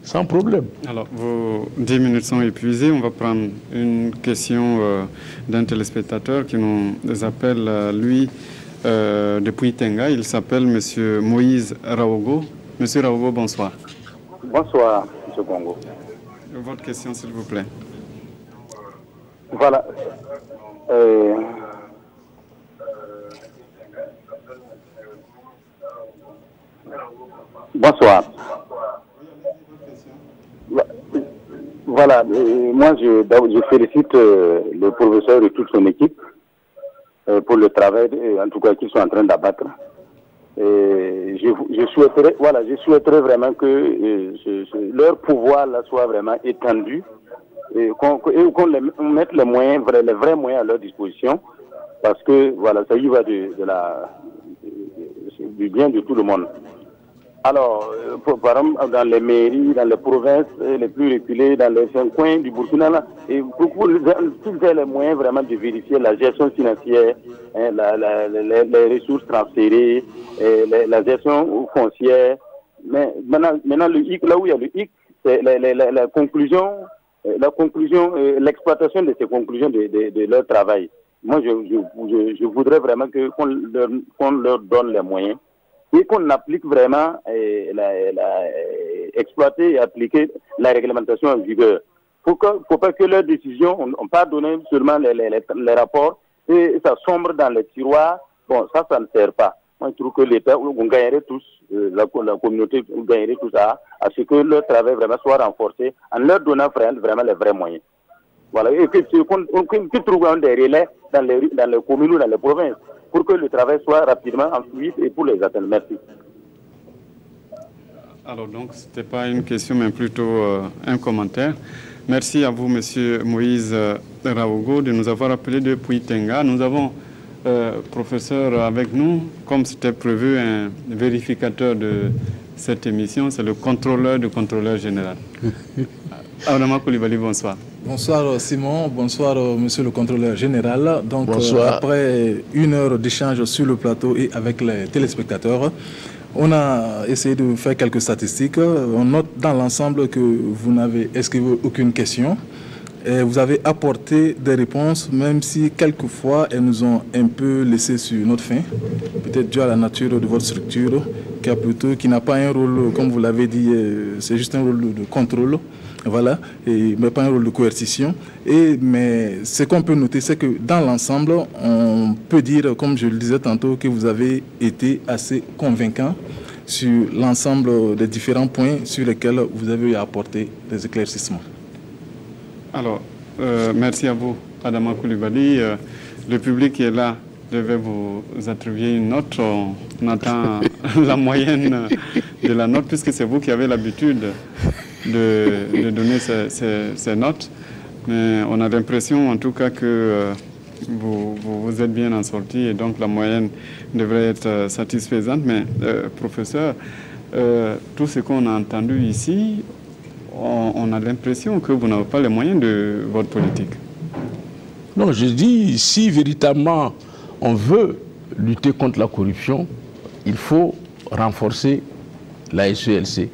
[SPEAKER 2] sans problème.
[SPEAKER 1] Alors, vos 10 minutes sont épuisées. On va prendre une question d'un téléspectateur qui nous appelle, lui, depuis Tenga. Il s'appelle M. Moïse Raogo. Monsieur Raogo, bonsoir.
[SPEAKER 8] Bonsoir, M. Congo.
[SPEAKER 1] Votre question, s'il vous plaît.
[SPEAKER 8] Voilà. Bonsoir. Voilà, moi je félicite le professeur et toute son équipe pour le travail, en tout cas qu'ils sont en train d'abattre. Je souhaiterais vraiment que leur pouvoir là soit vraiment étendu et qu'on mette les moyens, les vrais moyens à leur disposition, parce que voilà, ça y va du bien de tout le monde. Alors, par exemple, dans les mairies, dans les provinces les plus reculées, dans les 5 coins du Burkina, là, et pour les moyens vraiment de vérifier la gestion financière, hein, les ressources transférées, la gestion foncière. Mais maintenant le hic, là où il y a le hic, c'est la conclusion, l'exploitation de ces conclusions de leur travail. Moi, je voudrais vraiment qu'on leur donne les moyens et qu'on applique vraiment, exploiter et appliquer la réglementation en vigueur. Faut pas que leurs décisions, on pas donner seulement les rapports et ça sombre dans les tiroirs. Bon, ça ne sert pas. Moi, je trouve que l'État, on gagnerait tous, la communauté, on gagnerait tous à ce que leur travail vraiment soit renforcé en leur donnant vraiment les vrais moyens. Voilà, et que trouvent des relais dans les communes ou dans les provinces, pour que le travail soit rapidement en fluide et pour les atteindre. Merci.
[SPEAKER 1] Alors donc, ce n'était pas une question, mais plutôt un commentaire. Merci à vous, Monsieur Moïse Raogo, de nous avoir appelé depuis Tenga. Nous avons, professeur, avec nous, comme c'était prévu, un vérificateur de cette émission, c'est le contrôleur du contrôleur général. Adama Koulibaly, bonsoir.
[SPEAKER 9] Bonsoir Simon, bonsoir monsieur le contrôleur général. Donc après 1 heure d'échange sur le plateau et avec les téléspectateurs, on a essayé de faire quelques statistiques. On note dans l'ensemble que vous n'avez esquivé aucune question. Et vous avez apporté des réponses, même si quelquefois elles nous ont un peu laissé sur notre faim, peut-être dû à la nature de votre structure, qui n'a pas un rôle, comme vous l'avez dit, c'est juste un rôle de contrôle, voilà, mais pas un rôle de coercition. Mais ce qu'on peut noter, c'est que dans l'ensemble, on peut dire, comme je le disais tantôt, que vous avez été assez convaincant sur l'ensemble des différents points sur lesquels vous avez apporté des éclaircissements.
[SPEAKER 1] Alors, merci à vous, Adama Coulibaly. Le public qui est là devait vous attribuer une note. On attend la moyenne de la note, puisque c'est vous qui avez l'habitude de donner ces notes. Mais on a l'impression, en tout cas, que vous êtes bien en sortie et donc la moyenne devrait être satisfaisante. Mais, professeur, tout ce qu'on a entendu ici, on a l'impression que vous n'avez pas les moyens de votre politique.
[SPEAKER 2] Non, je dis, si véritablement on veut lutter contre la corruption, il faut renforcer la SELC.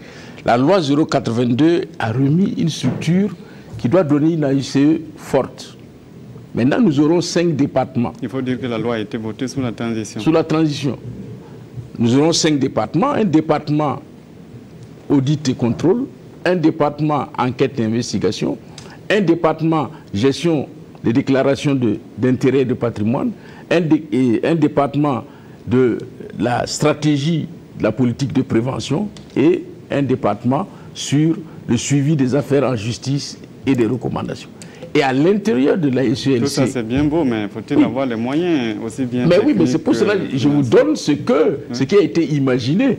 [SPEAKER 2] La loi 082 a remis une structure qui doit donner une AICE forte. Maintenant, nous aurons 5 départements.
[SPEAKER 1] Il faut dire que la loi a été votée sous la transition.
[SPEAKER 2] Sous la transition. Nous aurons 5 départements. Un département audit et contrôle, un département enquête et investigation, un département gestion des déclarations d'intérêt et de patrimoine, un département de la stratégie de la politique de prévention et un département sur le suivi des affaires en justice et des recommandations. Et à l'intérieur de la SELC...
[SPEAKER 1] Tout ça c'est bien beau, mais faut-il avoir les moyens aussi bien...
[SPEAKER 2] Mais oui, mais c'est pour cela que je vous donne ce qui a été imaginé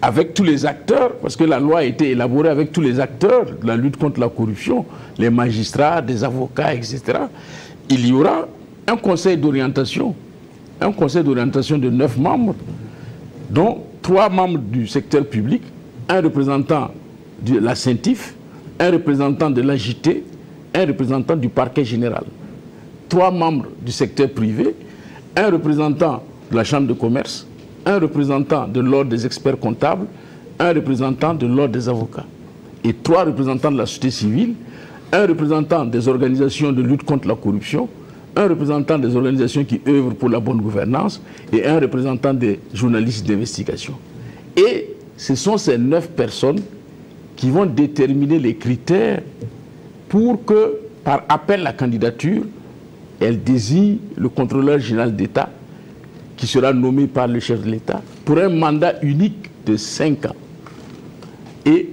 [SPEAKER 2] avec tous les acteurs, parce que la loi a été élaborée avec tous les acteurs de la lutte contre la corruption, les magistrats, des avocats, etc. Il y aura un conseil d'orientation de 9 membres, dont 3 membres du secteur public, un représentant de la CENTIF, un représentant de l'AJT, un représentant du parquet général. 3 membres du secteur privé, un représentant de la chambre de commerce, un représentant de l'ordre des experts comptables, un représentant de l'ordre des avocats et 3 représentants de la société civile, un représentant des organisations de lutte contre la corruption, un représentant des organisations qui œuvrent pour la bonne gouvernance et un représentant des journalistes d'investigation. Et ce sont ces 9 personnes qui vont déterminer les critères pour que, par appel à candidature, elles désignent le contrôleur général d'État qui sera nommé par le chef de l'État pour un mandat unique de 5 ans. Et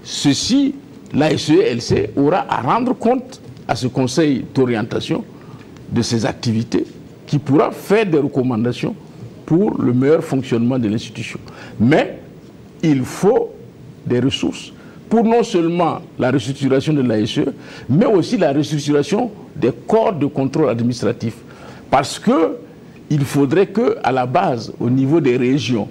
[SPEAKER 2] ceci, la SELC aura à rendre compte à ce conseil d'orientation de ses activités qui pourra faire des recommandations pour le meilleur fonctionnement de l'institution. Mais il faut des ressources pour non seulement la restructuration de l'ASE, mais aussi la restructuration des corps de contrôle administratif. Parce que il faudrait qu'à la base, au niveau des régions,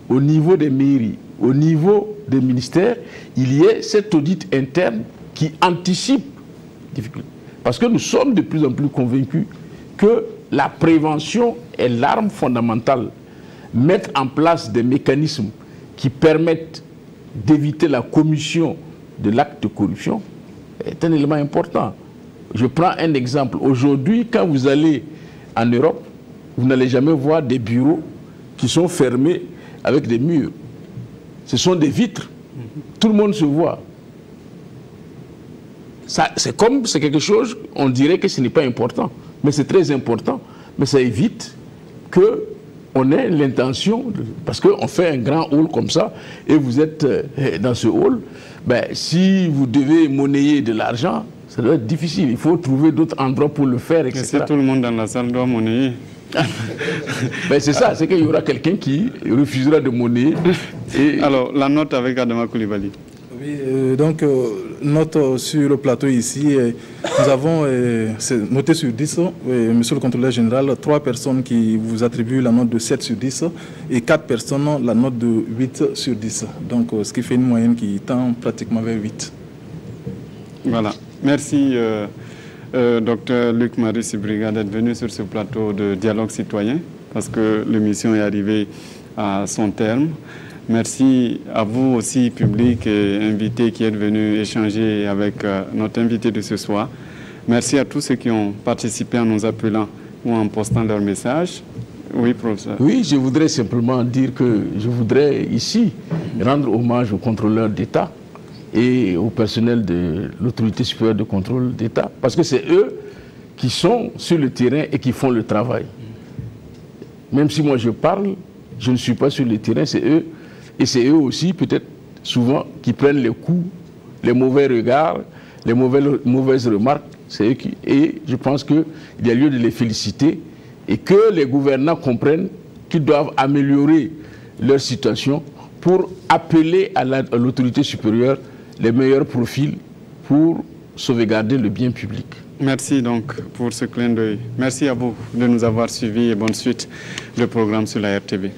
[SPEAKER 2] au niveau des mairies, au niveau des ministères, il y ait cet audit interne qui anticipe les difficultés. Parce que nous sommes de plus en plus convaincus que la prévention est l'arme fondamentale. Mettre en place des mécanismes qui permettent d'éviter la commission de l'acte de corruption est un élément important. Je prends un exemple. Aujourd'hui, quand vous allez en Europe, vous n'allez jamais voir des bureaux qui sont fermés avec des murs. Ce sont des vitres. Tout le monde se voit. C'est comme, c'est quelque chose, on dirait que ce n'est pas important. Mais c'est très important. Mais ça évite qu'on ait l'intention, parce qu'on fait un grand hall comme ça, et vous êtes dans ce hall, ben, si vous devez monnayer de l'argent, ça doit être difficile. Il faut trouver d'autres endroits pour le faire, etc.
[SPEAKER 1] Et si tout le monde dans la salle doit monnayer?
[SPEAKER 2] Ben c'est ça, c'est qu'il y aura quelqu'un qui refusera de monnayer. Et... Alors, la note avec Adama Coulibaly.
[SPEAKER 9] Oui, donc, note sur le plateau ici, nous avons noté sur 10, monsieur le contrôleur général, 3 personnes qui vous attribuent la note de 7 sur 10 et 4 personnes la note de 8 sur 10. Donc, ce qui fait une moyenne qui tend pratiquement vers 8.
[SPEAKER 1] Voilà. Merci, docteur Luc Marie Sibriga, d'être venu sur ce plateau de dialogue citoyen, parce que l'émission est arrivée à son terme. Merci à vous aussi, public et invités, qui êtes venus échanger avec notre invité de ce soir. Merci à tous ceux qui ont participé en nous appelant ou en postant leurs messages. Oui, professeur.
[SPEAKER 2] Oui, je voudrais simplement dire que je voudrais ici rendre hommage aux contrôleurs d'État et au personnel de l'autorité supérieure de contrôle d'État, parce que c'est eux qui sont sur le terrain et qui font le travail. Même si moi je parle, je ne suis pas sur le terrain, c'est eux, et c'est eux aussi peut-être souvent qui prennent les coups, les mauvais regards, les mauvaises remarques, c'est eux qui... Et je pense qu'il y a lieu de les féliciter et que les gouvernants comprennent qu'ils doivent améliorer leur situation pour appeler à l'autorité supérieure les meilleurs profils pour sauvegarder le bien public.
[SPEAKER 1] Merci donc pour ce clin d'œil. Merci à vous de nous avoir suivis et bonne suite de programme sur la RTV.